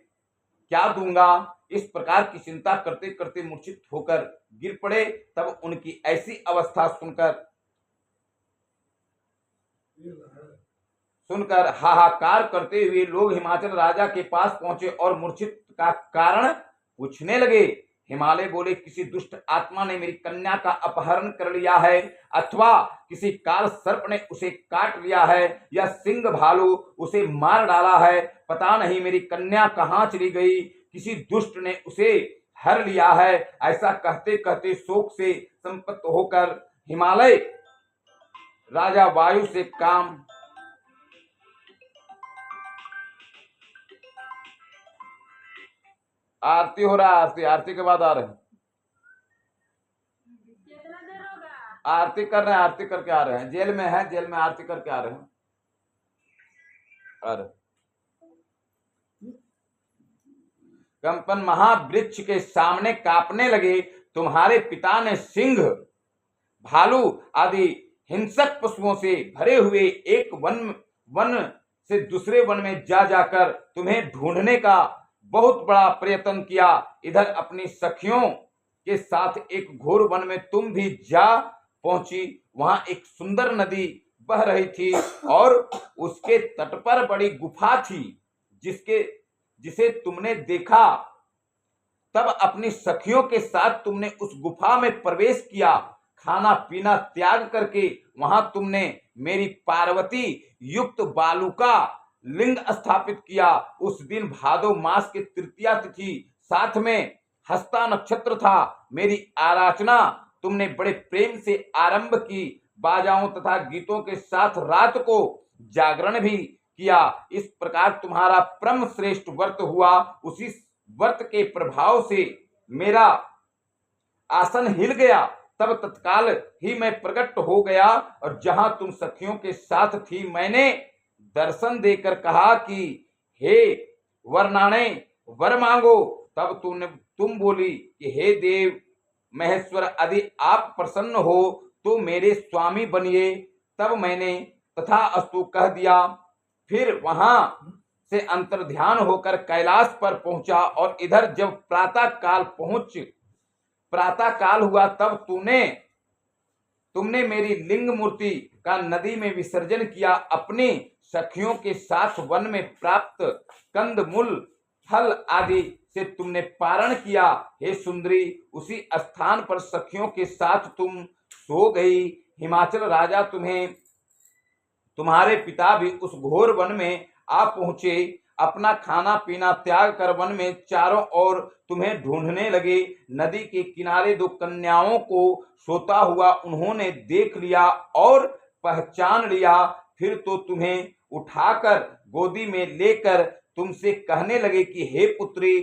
क्या दूंगा। इस प्रकार की चिंता करते करते मूर्छित होकर गिर पड़े। तब उनकी ऐसी अवस्था सुनकर हाहाकार करते हुए लोग हिमाचल राजा के पास पहुंचे और मूर्छित का कारण पूछने लगे। हिमालय बोले, किसी दुष्ट आत्मा ने मेरी कन्या का अपहरण कर लिया है, अथवा किसी काल सर्प ने उसे काट लिया है, या सिंह भालू उसे मार डाला है। पता नहीं मेरी कन्या कहाँ चली गई, किसी दुष्ट ने उसे हर लिया है। ऐसा कहते कहते शोक से संपत्त होकर हिमालय राजा वायु से काम आरती हो रहा है, आरती के बाद आ रहे हैं, आरती कर रहे हैं, आरती करके आ रहे हैं। जेल में है, जेल में आरती करके आ रहे हैं। अरे कंपन महावृक्ष के सामने कांपने लगे। तुम्हारे पिता ने सिंह भालू आदि हिंसक पशुओं से भरे हुए एक वन से दूसरे वन में जाकर तुम्हें ढूंढने का बहुत बड़ा प्रयत्न किया। इधर अपनी सखियों के साथ एक घोर वन में तुम भी जा पहुंची। वहां एक सुंदर नदी बह रही थी और उसके तट पर बड़ी गुफा थी जिसे तुमने देखा। तब अपनी सखियों के साथ तुमने उस गुफा में प्रवेश किया। खाना पीना त्याग करके वहां तुमने मेरी पार्वती युक्त बालुका लिंग स्थापित किया। उस दिन भादो मास के तृतीया तिथि, साथ में हस्ता नक्षत्र था। मेरी आराधना तुमने बड़े प्रेम से आरंभ की। बाजाओं तथा गीतों के साथ रात को जागरण भी किया। इस प्रकार तुम्हारा परम श्रेष्ठ व्रत हुआ। उसी व्रत के प्रभाव से मेरा आसन हिल गया। तब तत्काल ही मैं प्रकट हो गया और जहां तुम सखियों के साथ थी, मैंने दर्शन देकर कहा कि हे वरनाणे, वर मांगो। तब तुम बोली कि हे देव महेश्वर, यदि आप प्रसन्न हो तो मेरे स्वामी बनिए। तब मैंने तथास्तु कह दिया। फिर वहां से अंतर्ध्यान होकर कैलाश पर पहुंचा और इधर जब प्रातः काल हुआ तब तुमने मेरी लिंग मूर्ति का नदी में विसर्जन किया। अपनी सखियों के साथ वन में प्राप्त कंद मूल फल आदि से तुमने पारण किया। हे सुंदरी, उसी स्थान पर सखियों के साथ तुम सो गई। हिमाचल राजा तुम्हारे पिता भी उस घोर वन में आ पहुंचे। अपना खाना पीना त्याग कर वन में चारों ओर तुम्हें ढूंढने लगे। नदी के किनारे दो कन्याओं को सोता हुआ उन्होंने देख लिया और पहचान लिया। फिर तो तुम्हें उठाकर गोदी में लेकर तुमसे कहने लगे कि हे पुत्री,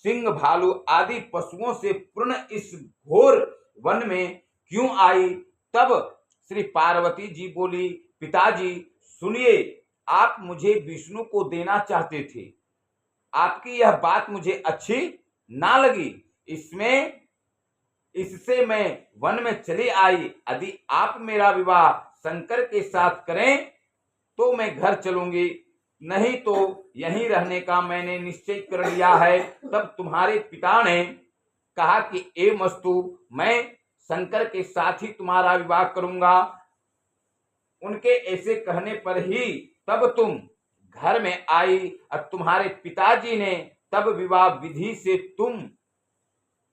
सिंह भालू आदि पशुओं से पूर्ण इस घोर वन में क्यों आई। तब श्री पार्वती जी बोली, पिताजी सुनिए, आप मुझे विष्णु को देना चाहते थे। आपकी यह बात मुझे अच्छी ना लगी, इससे मैं वन में चली आई। यदि आप मेरा विवाह शंकर के साथ करें तो मैं घर चलूंगी, नहीं तो यहीं रहने का मैंने निश्चय कर लिया है। तब तुम्हारे पिता ने कहा कि एवमस्तु, मैं शंकर के साथ ही तुम्हारा विवाह करूंगा। उनके ऐसे कहने पर ही तब तुम घर में आई और तुम्हारे पिताजी ने तब विवाह विधि से तुम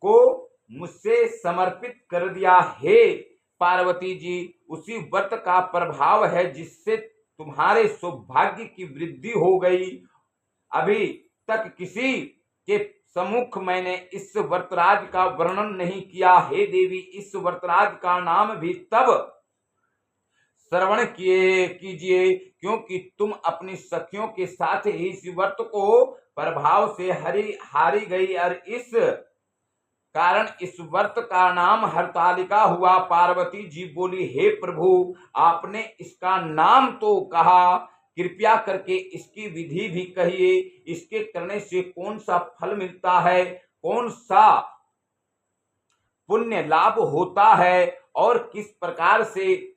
को मुझसे समर्पित कर दिया। हे पार्वती जी, उसी व्रत का प्रभाव है जिससे तुम्हारे सौभाग्य की वृद्धि हो गई। अभी तक किसी के सम्मुख मैंने इस व्रतराज का वर्णन नहीं किया। हे देवी, इस व्रतराज का नाम भी तब श्रवण कीजिए क्योंकि तुम अपनी सखियों के साथ ही इस व्रत को प्रभाव से हारी गई और इस कारण इस व्रत का नाम हरतालिका हुआ। पार्वती जी बोली, हे प्रभु, आपने इसका नाम तो कहा, कृपया करके इसकी विधि भी कहिए। इसके करने से कौन सा फल मिलता है, कौन सा पुण्य लाभ होता है और किस प्रकार से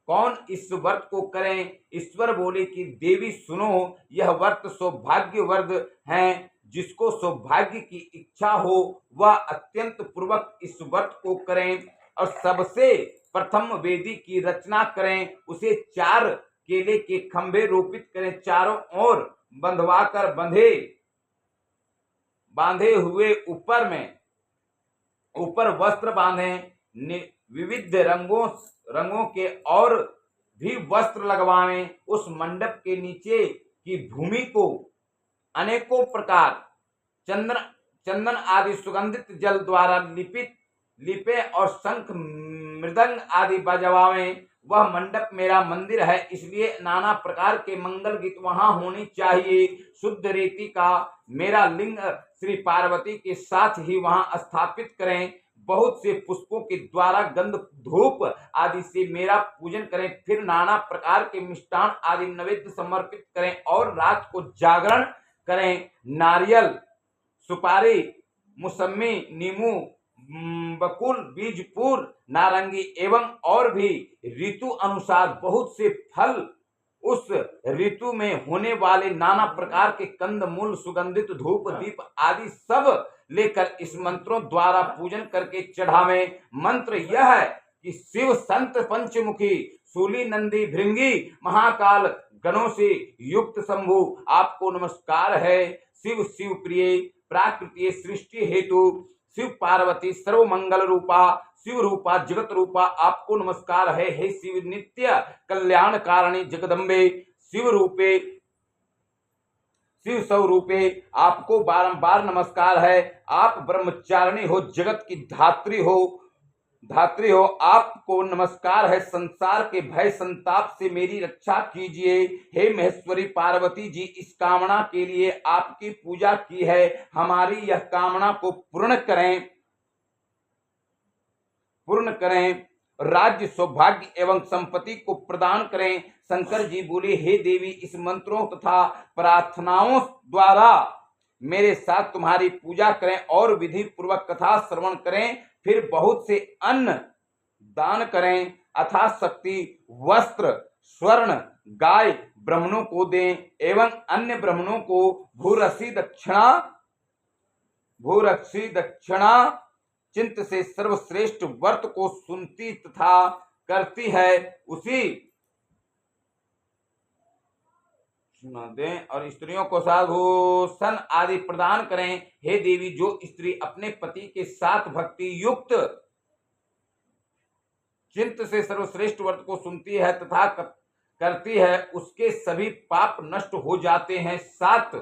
कौन इस व्रत को करें। ईश्वर बोले कि देवी सुनो, यह व्रत सौभाग्य व्रत है। जिसको सौभाग्य की इच्छा हो वह अत्यंत पूर्वक इस व्रत को करें और सबसे प्रथम वेदी की रचना करें। उसे 4 केले के खंभे रोपित करें, चारों ओर बंधवाकर बांधे हुए ऊपर वस्त्र बांधें। विविध रंगों के और भी वस्त्र लगवाएं। उस मंडप के नीचे की भूमि को अनेकों प्रकार चंदन आदि सुगंधित जल द्वारा लिपे और शंख मृदंग आदि बजवाएं। वह मंडप मेरा मंदिर है, इसलिए नाना प्रकार के मंगल गीत वहां होनी चाहिए। शुद्ध रेती का मेरा लिंग श्री पार्वती के साथ ही वहां स्थापित करें। बहुत से पुष्पों के द्वारा गंध धूप आदि से मेरा पूजन करें। फिर नाना प्रकार के मिष्टान आदि नैवेद्य समर्पित करें और रात को जागरण करें। नारियल, सुपारी, मौसमी, नींबू, बकुल, बीजपूर, नारंगी एवं और भी ऋतु अनुसार बहुत से फल, उस ऋतु में होने वाले नाना प्रकार के कंद मूल, सुगंधित धूप दीप आदि सब लेकर इस मंत्रों द्वारा पूजन करके चढ़ावें। मंत्र यह है कि शिव संत पंचमुखी सूली नंदी भृंगी महाकाल गणों से युक्त शंभु आपको नमस्कार है। शिव शिव प्रिय प्राकृतिक सृष्टि हेतु शिव पार्वती सर्व मंगल रूपा शिव रूपा जगत रूपा आपको नमस्कार है। हे शिव नित्य कल्याण कारिणी जगदम्बे शिव स्वरूपे आपको बारंबार नमस्कार है। आप ब्रह्मचारिणी हो, जगत की धात्री हो, आपको नमस्कार है। संसार के भय संताप से मेरी रक्षा कीजिए। हे महेश्वरी पार्वती जी, इस कामना के लिए आपकी पूजा की है, हमारी यह कामना को पूर्ण करें। राज्य, सौभाग्य एवं संपत्ति को प्रदान करें। शंकर जी बोले, हे देवी, इस मंत्रों तथा प्रार्थनाओं द्वारा मेरे साथ तुम्हारी पूजा करें और विधि पूर्वक कथा श्रवण करें। फिर बहुत से अन्न दान करें, अथाशक्ति वस्त्र, स्वर्ण, गाय ब्राह्मणों को दें एवं अन्य ब्राह्मणों को भूरसी दक्षिणा चिंत से सर्वश्रेष्ठ व्रत को सुनती तथा करती है उसी सुना दें और स्त्रियों को साधुसन आदि प्रदान करें। हे देवी, जो स्त्री अपने पति के साथ भक्ति युक्त चिंत से सर्वश्रेष्ठ व्रत को सुनती है तथा करती है, उसके सभी पाप नष्ट हो जाते हैं। 7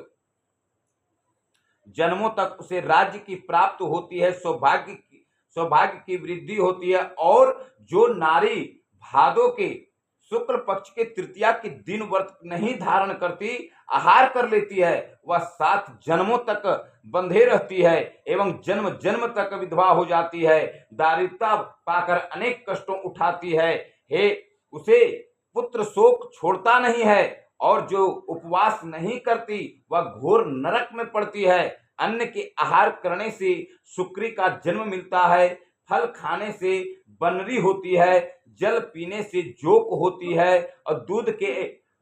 जन्मों तक उसे राज्य की प्राप्त होती है, सौभाग्य की वृद्धि होती है। और जो नारी भादो के शुक्ल पक्ष के तृतीया के दिन व्रत नहीं धारण करती, आहार कर लेती है, वह 7 जन्मों तक बंधे रहती है एवं जन्म जन्म तक विधवा हो जाती है, दारिद्रता पाकर अनेक कष्टों उठाती है। हे, उसे पुत्र शोक छोड़ता नहीं है और जो उपवास नहीं करती वह घोर नरक में पड़ती है। अन्न के आहार करने से शुक्री का जन्म मिलता है, फल खाने से बनरी होती है, जल पीने से जोक होती है और दूध के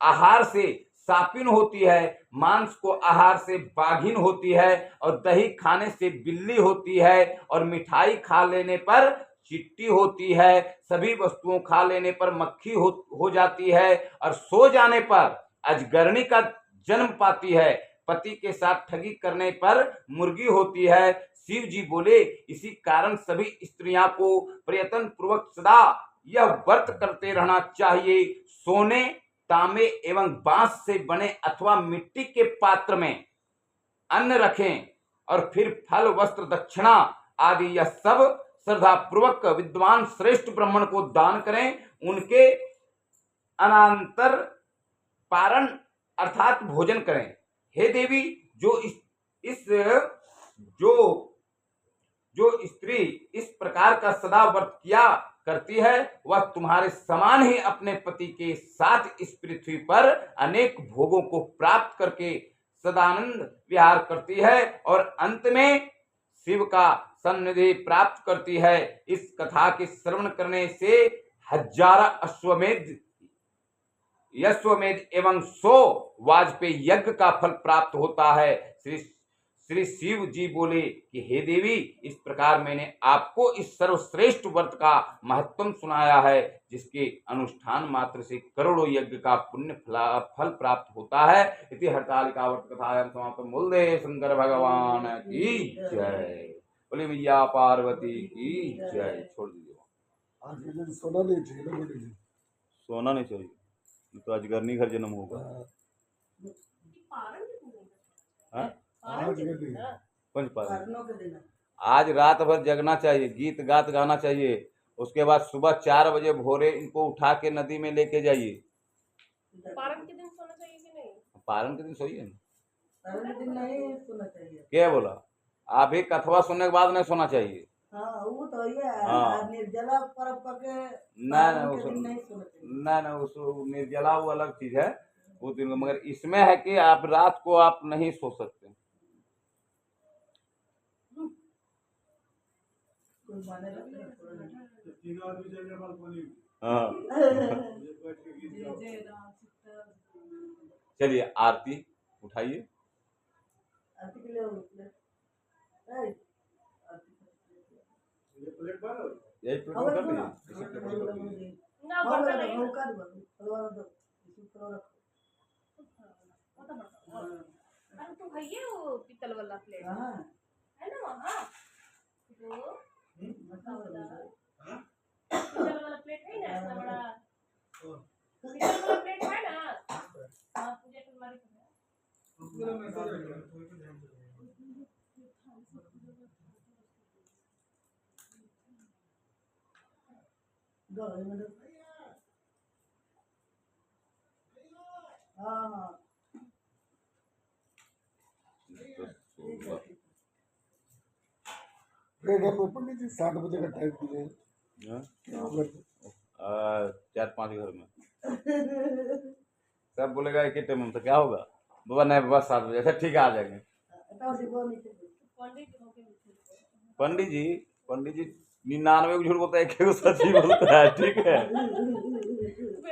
आहार से सापिन होती है, मांस को आहार से बाघिन होती है और दही खाने से बिल्ली होती है और मिठाई खा लेने पर चिट्टी होती है, सभी वस्तुओं खा लेने पर मक्खी हो जाती है और सो जाने पर अजगरनी का जन्म पाती है, पति के साथ ठगी करने पर मुर्गी होती है। शिव जी बोले इसी कारण सभी स्त्रियां को प्रयत्न पूर्वक सदा यह व्रत करते रहना चाहिए। सोने, तांबे एवं बांस से बने अथवा मिट्टी के पात्र में अन्न रखें और फिर फल, वस्त्र, दक्षिणा आदि यह सब श्रद्धा पूर्वक विद्वान श्रेष्ठ ब्राह्मण को दान करें। उनके अनांतर पारण अर्थात भोजन करें। हे देवी, जो स्त्री इस प्रकार का सदा व्रत किया करती है वह तुम्हारे समान ही अपने पति के साथ इस पृथ्वी पर अनेक भोगों को प्राप्त करके सदानंद विहार करती है और अंत में शिव का सन्निधि प्राप्त करती है। इस कथा के श्रवण करने से 1000 अश्वमेध एवं 100 वाजपेयी यज्ञ का फल प्राप्त होता है। श्री शिव जी बोले कि हे देवी, इस प्रकार मैंने आपको इस सर्वश्रेष्ठ व्रत का महत्व सुनाया है, जिसके अनुष्ठान मात्र से करोड़ों यज्ञ का पुण्य फल प्राप्त होता है। इति हरतालिका व्रत कथायां समाप्त। बोल शंकर भगवान की जय। बोले मैया पार्वती की जय। छोड़ दीजिए। आज के दिन सोना नहीं चाहिए ना बेटी जी। सोना नहीं चाहिए तो अजगरनी घर जन्म होगा। हाँ? आज के दिन पंच पारण। पारणों के दिन आज रात भर जगना चाहिए, गीत गात गाना चाहिए। उसके बाद सुबह 4 बजे भोरे इनको उठा के नदी में लेके जाइए। पारण के दिन सोना चाहिए कि नहीं? पारण के दिन सोइए ना। पारण के दिन नहीं सोना चाहिए। क्या बोला? आप ही कथवा सुनने के बाद नहीं सोना चाहिए। हाँ वो तो ये हाँ। निर्जला पर्व के ना पारण के दिन नहीं सोना चाहिए। ना उस निर्जला वो अलग चीज है वो दिन, मगर इसमें है कि आप रात को आप नहीं सो सकते। कोई माने लगता है थोड़ा नहीं। तीनों आदमी जाएंगे बालकनी में। हाँ बैठ के गीत गाओ। चलिए आरती उठाइए। आरती के लिए हो गया। ये प्लेट बालो। यही प्लेट में कर दीजिए। इसी प्लेट में कर दीजिए। ना बर्तन नहीं। वो कर दो हलवा दो इसी तरह रखो। अरे तो भैया वो पीतल वाला प्लेट हां है ना वहाँ वो मतलब पीतल वाला प्लेट है ना, इतना बड़ा पीतल वाला प्लेट है ना। हाँ पूजा की हमारी पूरा मैसेज आ गया थोड़ा सा ध्यान से। दो मतलब हां मेरे घर में पंडित जी 7 बजे का टाइम दिए। हाँ? क्या होगा? 4-5 घर में सब बोलेगा एक ही टाइम तो क्या होगा? बाबा नहीं बाबा 7 बजे। अच्छा ठीक है आ जाएंगे। तो सिर्फ नीचे पंडित हो के पंडित जी 99 को झूठ बोलता है, एक को सच ही बोलता है। ठीक है,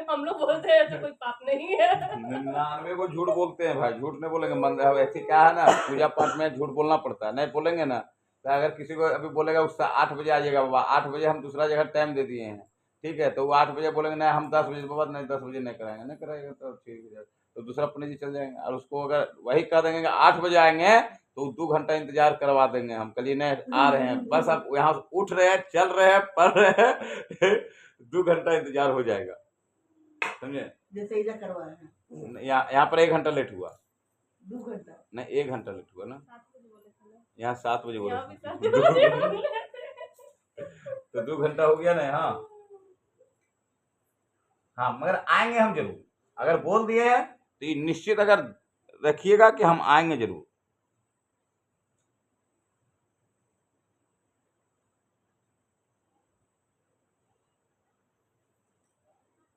हम लोग बोलते हैं तो कोई पाप नहीं है। 99 को झूठ बोलते हैं भाई, झूठ नहीं बोलेंगे। मन ऐसे क्या है ना, पूजा पाठ में झूठ बोलना पड़ता है। नहीं बोलेंगे ना तो अगर किसी को अभी बोलेगा उससे 8 बजे आ जाएगा बाबा, 8 बजे हम दूसरा जगह टाइम दे दिए हैं, ठीक है, तो वो 8 बजे बोलेंगे नहीं हम 10 बजे बाबा, नहीं 10 बजे नहीं कराएंगे, नहीं कराएगा तो ठीक है, तो दूसरा पंडित जी चल जाएंगे। और उसको अगर वही कह देंगे कि 8 बजे आएंगे तो 2 घंटा इंतजार करवा देंगे हम, कल नहीं आ रहे हैं, बस आप यहाँ से उठ रहे हैं, चल रहे हैं, पढ़ रहे हैं 2 घंटा इंतजार हो जाएगा, समझे। जैसे इधर करवाए हैं यहाँ पर 1 घंटा लेट हुआ, 2 घंटा नहीं 1 घंटा लेट हुआ ना, 7 बजे बोले थे ना। यहाँ 7 बजे बोला यहाँ भी 7 बजे बोले थे। तो 2 घंटा हो गया ना। हाँ मगर आएंगे हम जरूर, अगर बोल दिए हैं तो ये निश्चित अगर रखिएगा कि हम आएंगे जरूर।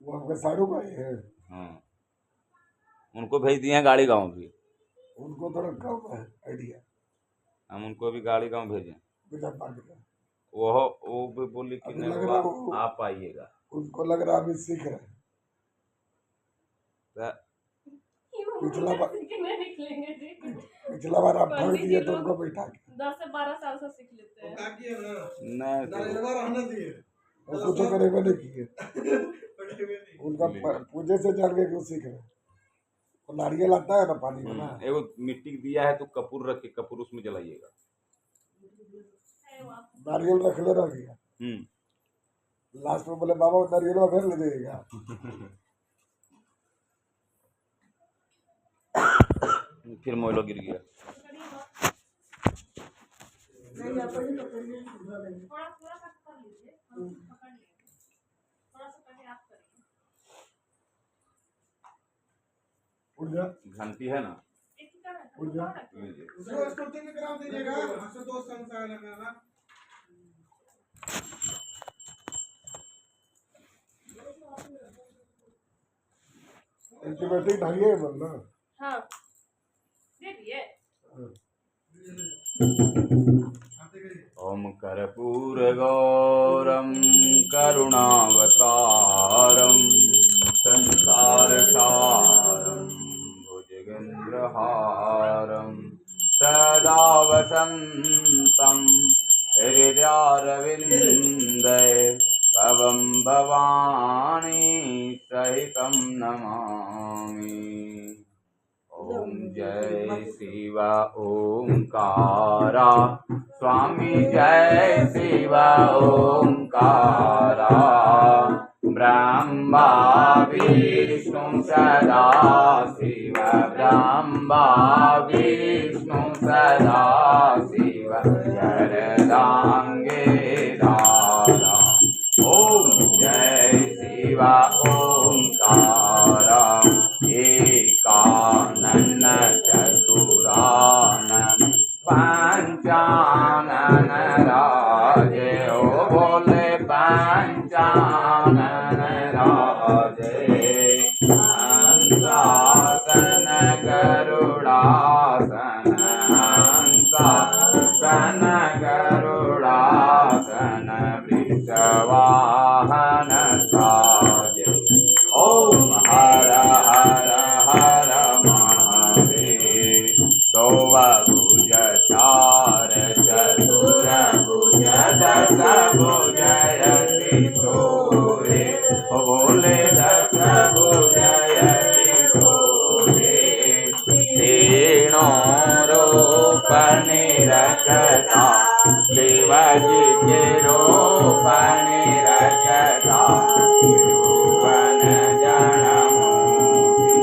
वो आपका साड़ू भाई है। हाँ उनको भेज दिए हैं गाड़ी गाँव भी। उनको थोड़ा कम है आइडिया। हम उनको भी गाड़ी गाँव भेजें। बिना पानी का। वो भी बोली कि अभी नहीं लग वो रहा वो आप आइएगा। उनको लग रहा अभी सीख रहे हैं। तो पिछला बार सीखने निकलेंगे जी। पिछला बार आप ठग पंडित जी दिए तो लोग उनको बैठा के 10 से 12 साल से सीख लेते हैं। नहीं तो वो कुछ करेगा नहीं किए उनका पूजे से जान के क्यों सीख रहे हैं। वो नारियल आता है ना पानी में ना, एगो मिट्टी दिया है तो कपूर रख के कपूर उसमें जलाइएगा। नारियल रख ले रह गया। लास्ट में बोले बाबा नारियल में घर ले जाइएगा। फिर मोइलो गिर गया। नहीं आप ही पकड़िए उधर नहीं। थोड़ा थोड़ा सा कर लीजिए, पकड़ लीजिए, थोड़ा सा पहले आप करिए। उठ जा घंटी है ना, एक ही कर उठ जा। लीजिए। उसको 3 ग्राम दीजिएगा 2 संसा लगाना। एंटीबायोटिक ढालिए बोलना। हाँ दे दिए। ओम कर्पूर गौरम करुणावतारम संसार सारम भुजगेन्द्रहारम सदा वसन्तं हृदयारविन्दे भवं भवानी सहितं नमामि। ओम जय शिव ओंकारा स्वामी जय शिव ओंकारा ब्रह्मा विष्णु सदा शिव ब्रह्मा विष्णु सदा शिव जरदांगे दारा। ओम जय शिव ओंकारा एकानन चतुरानन पंचानन राजे। ओ बोले पंचानन राजे हंसासन गरुड़ासन हंसासन गरुड़ासन वृषवाहन साजे। ओम हर हर हर महादेव। दो भुज चार चतुर भुज दस भुजयति सोरे। बोले दस भुजयति सोरे। तीनों रूप निरखता शिवजी के रूप निरखता त्रिभुवन जनमोहि।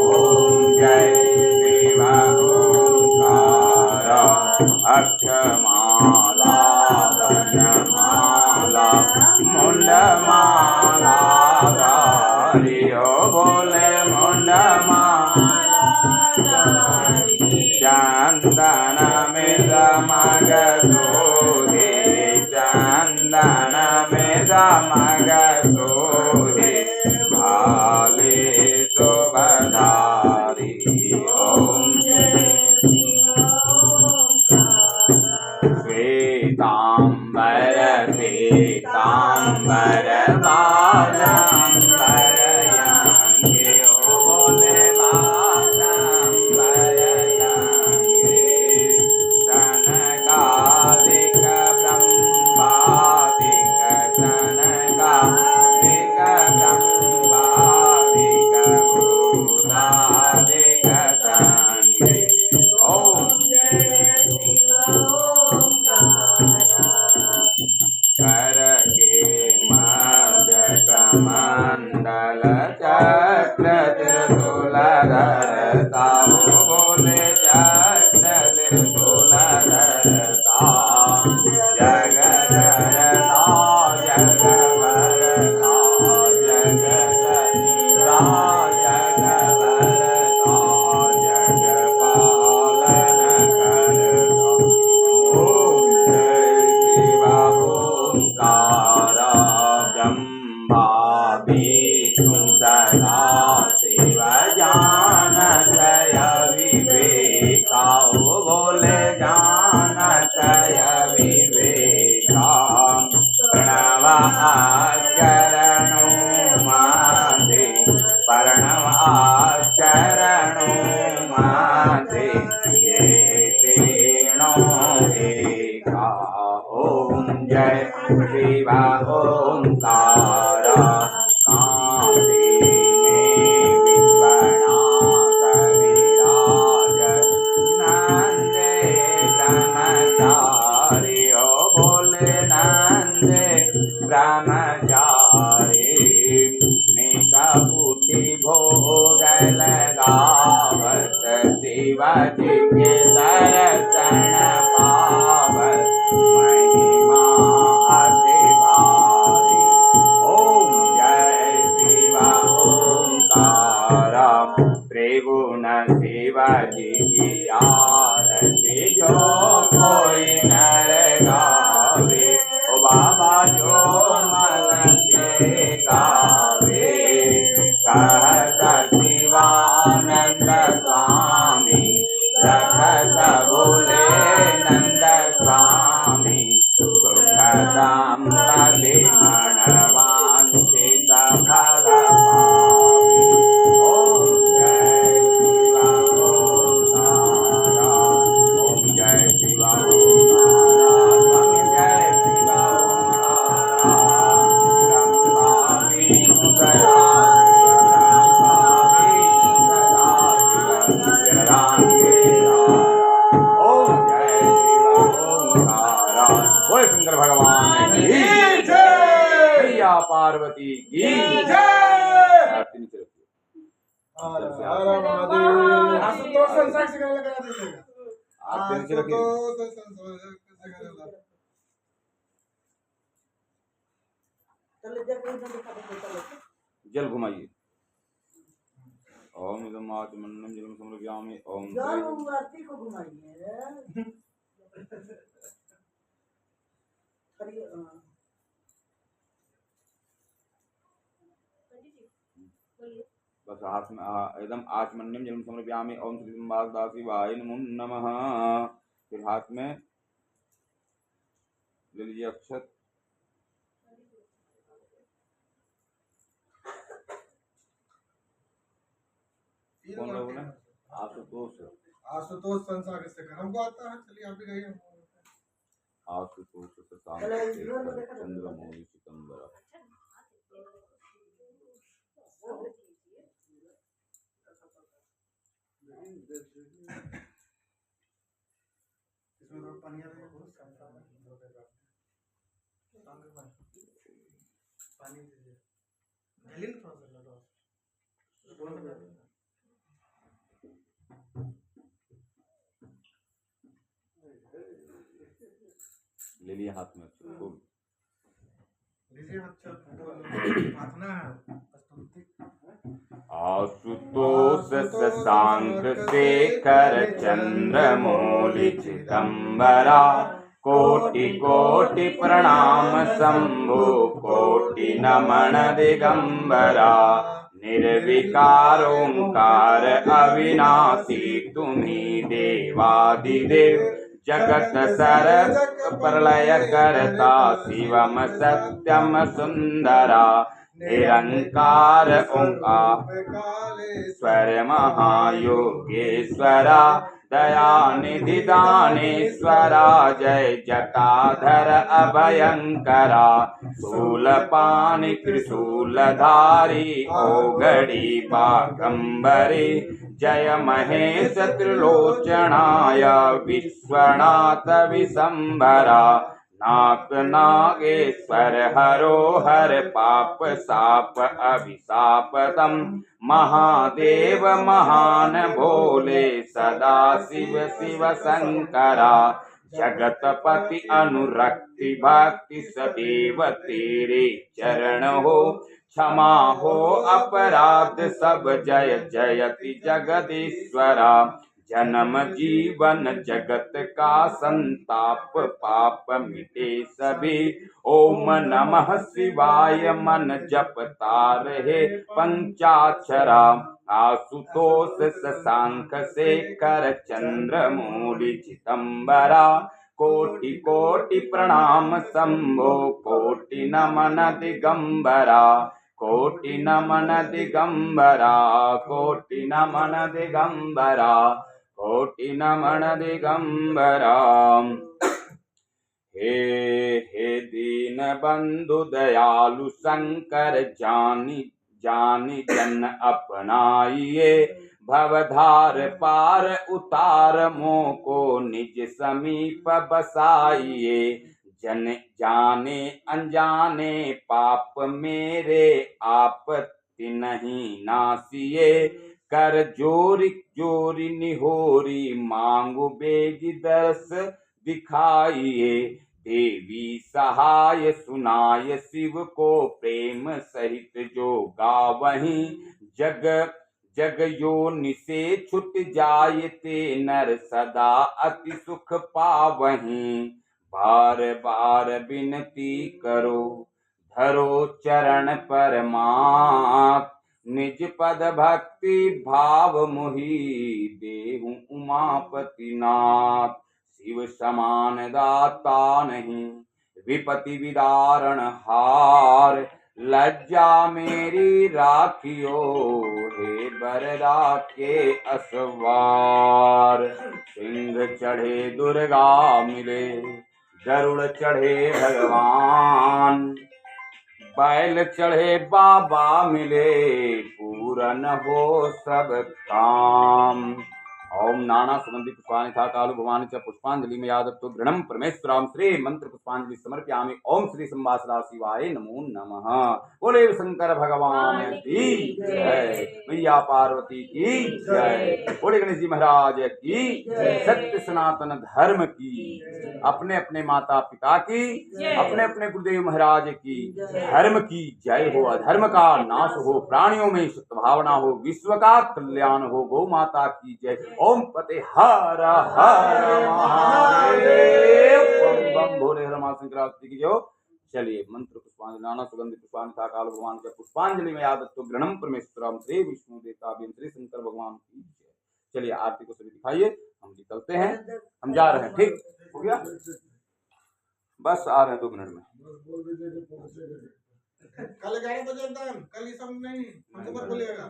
ओम जय शिव ओंकारा अक्षमाला वनमाला मुंडमाला धारी। ओ बोले मुंडमाला चंदन में मग सोहे चंदन में मग सोहे भाले शोभधारी। ओम श्वेतांबर श्वेतांबर बालंबर यंगे। ओ बोले बालंबर यंगे सनकादिक ब्रह्मादिक सनकादिक ब्रह्मादिक भूतादिक संगे। ओम कर के मध्य कमंडल चक्र त्रिशूल धरता। ओ बोले चक्र त्रिशूल धरता जग धरता जग भरता जग धरता जग भरता जग पालन करता। ओम जय शिव ओंकारा ब्रह्मा विष्णु सदा शिव जानत आचरणों माधे प्रणव आचरणों माधे ये तीनों एका ओम जय शिव ओंकार कांति में विश्वनाथ विराज नंदे ब्रह्मचारी हो बोले नंदे ब्रह्मचारी निकपुटी भोग लगावत शिवाजी के दर्शन पावत महिमा अति भारी ओम जय शिव ओंकार त्रिगुण शिवाजी की आरती जो कोई नर गावे ओ बाबा जो मन से गावे कहत शिवानंद स्वामी रखत बोले नंद स्वामी सुख संपत्ति मनवांछित फल पावे ओम जय शिव ओंकार ओम जय शिव ओंकार स्वामी जय शिव ओंकार ब्रह्मा विष्णु सदा बोले शंकर भगवान की जय मैया पार्वती की जय आरती नीचे रखिए हर हर महादेव आशुतोष संसार से गला लगा दीजिएगा आरती नीचे रखिए आशुतोष संसार से गला चले जा कोई ना दिखा दे चलो जल घुमाइए ओम इदम आचमन्नम जलम समर्पयामि ओम जान आरती को घुमाइए करिए बोलिए बस हाथ में एकदम आचमन्यम जलम समर्पयामि ओम श्री वागदाशिवाय नमो नमः फिर हाथ में ले लीजिए अक्षत कौन लोग ने आशुतोष आशुतोष संसार से हमको आता है चलिए आप भी गइए आशुतोष शशांक चंद्रमौली सिकंदर इसमें थोड़ा पानी आ रहा है पानी दीजिए गलिन थोड़ा सा लगा ले लिया हाथ में खूब लीजिए अच्छा प्रार्थना है आशुतोष शशांक शेखर चंद्रमौलि चिदंबरा कोटि कोटि प्रणाम शंभु कोटि नमन दिगंबरा निर्विकार ओंकार अविनाशी तुम्ही देवादिदेव जगत सर प्रलय करता शिवम सत्यम सुंदरा निरंकार ओंकार महायोगेश्वरा दयानिधि दानेश्वरा जय जटाधर अभयंकरा शूलपाणि त्रिशूलधारी ओगड़ी बागंबरी जय महेश त्रिलोचनाय विश्वनाथ विशंभरा नाग नागेश्वर हरो हर पाप साप अभिशापदम महादेव महान भोले सदा शिव शिव शंकरा जगतपति अनुरक्ति भक्ति सदैव तेरे चरण हो क्षमा हो अपराध सब जय जयति जगदीश्वरा जन्म जीवन जगत का संताप पाप मिटे सभी ओम नमः शिवाय मन जपता रहे पंचाक्षरा आशुतोष शशांक शेखर चंद्रमौलि चिदंबरा कोटि कोटि प्रणाम शंभो कोटि नमन दिगंबरा कोटि नमन दिगंबरा कोटि नमन दिगंबरा कोटि नमन दिगंबरा हे दीन बंधु दयालु शंकर जानी जानी जन अपनाइए भवधार पार उतार मोको निज समीप बसाइए जन जाने अनजाने पाप मेरे आपत्ति नहीं नासिए कर जोरी जोरी निहोरी मांगु बेगी दर्श दिखाइए देवी सहाय सुनाय शिव को प्रेम सहित जो गावहीं जग जग योनि से छुट जायते नर सदा अति सुख पावहीं बार बार विनती करो धरो चरण परमात् निज पद भक्ति भाव मोहि देहु उमापति नाथ शिव समान दाता नहीं विपति विदारण हार लज्जा मेरी राखियो हे बरदा के असवार सिंह चढ़े दुर्गा मिले गरुड़ चढ़े भगवान बैल चढ़े बाबा मिले पूरन हो सब काम ओम नाना सुगंधि पुष्पाणि था कालु भवानी च पुष्पांजलि में यादत्तो गृणम परमेश्वराम श्री मंत्र पुष्पांजलि समर्पयामि ओम श्री संवासरा शिवाय नमो नमः बोले शंकर भगवान की जय मैया पार्वती की जय बोले गणेश जी महाराज की सत्य सनातन धर्म की अपने अपने माता पिता की अपने अपने गुरुदेव महाराज की धर्म की जय हो अधर्म का नाश हो प्राणियों में सद्भावना हो विश्व का कल्याण हो गौ माता की जय ओम पते हर हर महादेव बम बम भोले हर महाशंकरावती की जय चलिए मंत्र पुष्पांजलि नाना सुगंधि पुष्पाणि था काल भगवान के पुष्पांजलि में यादत्तो गृणम परमेश्वरम श्री विष्णु देवता श्री शंकर भगवान की जय चलिए आरती को सभी दिखाइए हम निकलते हैं हम जा रहे हैं ठीक हो गया बस आ रहे हैं 2 मिनट में कल 11 बजे अंदर कल ये सब नहीं हमको मत बोलिएगा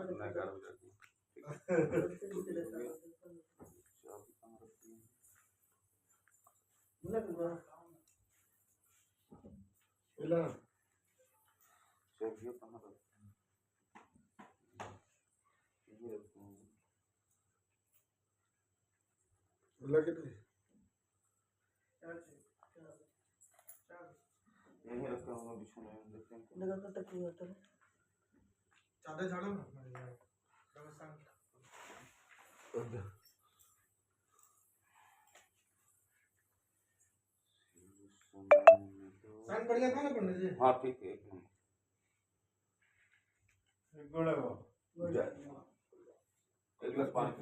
चादर झाड़ो ना साइन बढ़िया था ना पंडित जी हाँ ठीक है एकदम एक गिलास पानी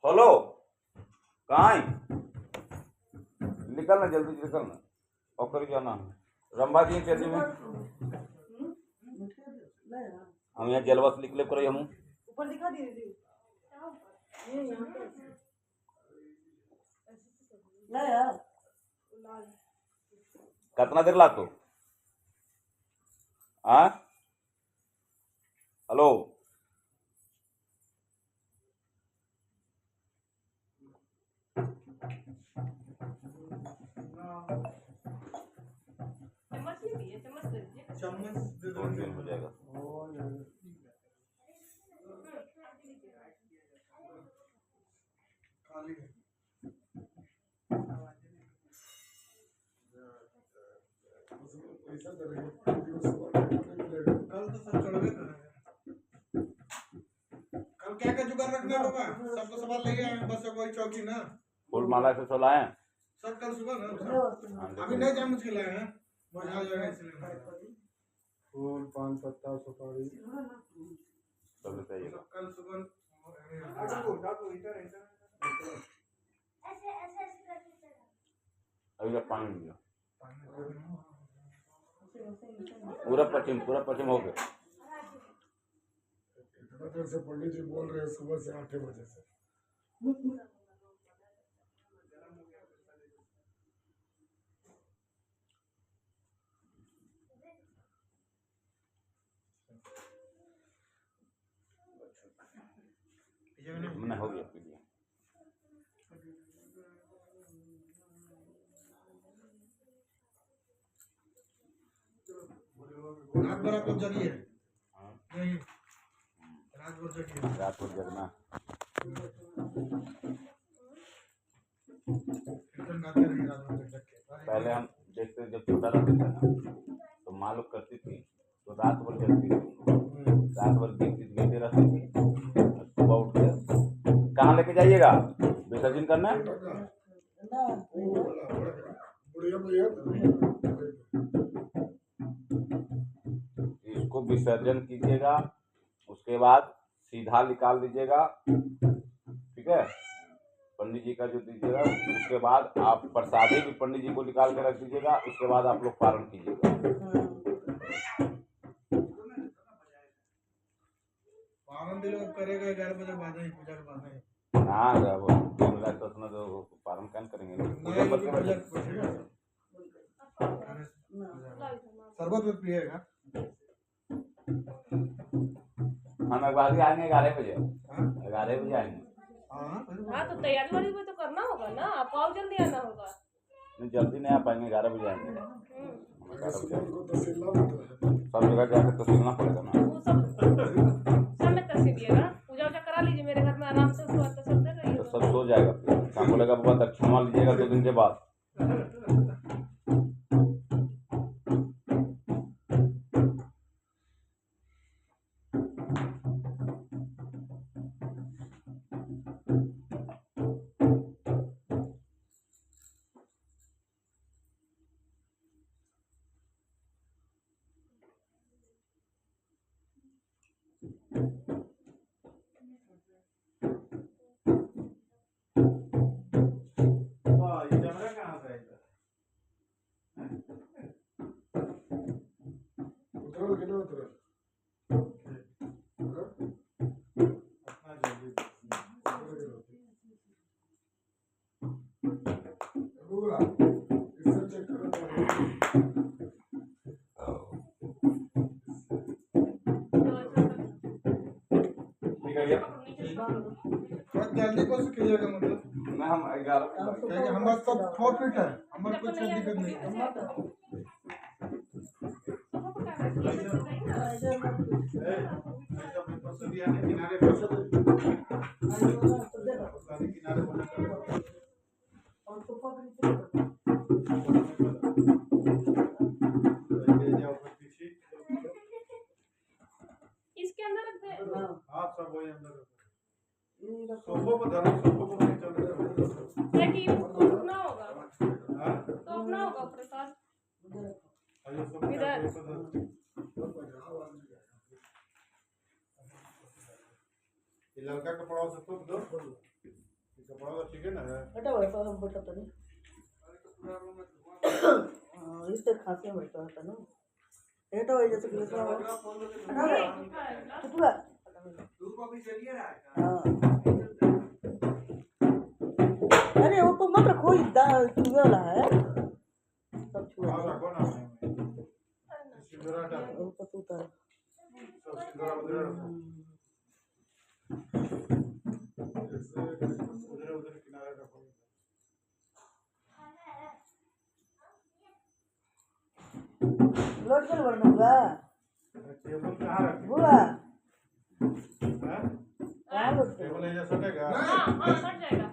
हेलो कहाँ है निकलना जल्दी निकलना और कर जाना रंभा जी चलिए में हम यहाँ जलवा से निकले करे हम ऊपर दिखा दीजिए ये यहाँ पे ले यार कितना देर ला तो हाँ हेलो चम्मच दे दो 2 दिन हो जाएगा खाली पैसा करेंगे कल तो सब चढ़वे करेंगे कल क्या जुगाड़ रखना होगा सब तो सवाल लेके आए बस कोई चौकी ना फूल माला से सोलाए सर कल सुबह ना कितने वक्त में? अभी नहीं जाम मुझे लगा है मजा आ जाएगा इसलिए फूल पान पत्ता सुपारी सब बताइए। कल सुबह अभी तक पानी नहीं दिया। पूरा पश्चिम हो गया। इतना देर से पंडित जी बोल रहे हैं सुबह से 8 बजे से। मैंने हो गया पी लिया। रात भर आप लोग जगिए नहीं रात भर जगिए रात को जगना। कीर्तन गाते रहिए रात भर जग के पहले हम देखते जब छोटा रहते थे ना तो माँ लोग करती थी तो रात भर जगती थी, रात भर गीत गाते रहती थी। सुबह उठ के कहाँ लेके जाइएगा विसर्जन करना है? बुढ़िया भैया इसको विसर्जन कीजिएगा, उसके बाद सीधा निकाल दीजिएगा, ठीक है? पंडित जी का जो दीजिएगा, उसके बाद आप प्रसादी भी पंडित जी को निकाल के रख दीजिएगा, उसके बाद आप लोग पारण कीजिएगा। पावन भी लोग करेगा 11 बजे बाद ही पूजा के बाद ही हाँ जब 2 मिनट तो अपना तो पारण कैन करेंगे ना, पूजा करके बैठे। शरबत में पिएगा हम एक बार आएंगे 11 बजे, 11 बजे आएंगे। हाँ तो तैयारी वाली में तो करना होगा ना, आपको और जल्दी आना होगा। नहीं जल्दी नहीं आ पाएंगे, 11 बजे आएंगे। हमें 11 बजे को तहसील सब जगह जाकर तो सीखना पड़ेगा ना। वो सब में तस्वीरिएगा, पूजा वूजा करा लीजिए मेरे घर में आराम से, उसके बाद तो सब दे रही तो सब सो जाएगा। फिर शाम बोलेगा बाबा दक्षिणा लीजिएगा 2 दिन के बाद। उतरल कि नहीं उतरल? बुआ इससे चेक करो ठीक है भैया? थोड़ा जल्दी कोशिश कीजिएगा मतलब मैं हम 11 क्योंकि हमारा सब 4 फीट है, हमारे कुछ दिक्कत नहीं है। इसके अंदर रख दे। आप सब वही अंदर सोफो पर धरो, सोफो पर नहीं चल रहा या टीवी को अपना होगा, तो अपना होगा प्रसाद इधर। ये लड़का कपड़ा हो सकता है दो कपड़ा तो ठीक है ना हटा बैठा हम बैठा तो नहीं इससे खांसी में बैठा था ना हेटा हो जैसे कि इसमें टुकड़ा अरे वो तो मत रखो इधर छुए वाला है सब छुए हाँ रखो ना सिंदूरा डालो वो तो उतार सब सिंदूरा उधर रखो उधर उधर किनारे रखो लोट कर वरना बुआ टेबल कहाँ रखे बुआ हैं कहाँ लोट टेबल ऐसा सटेगा हाँ हाँ सट जाएगा।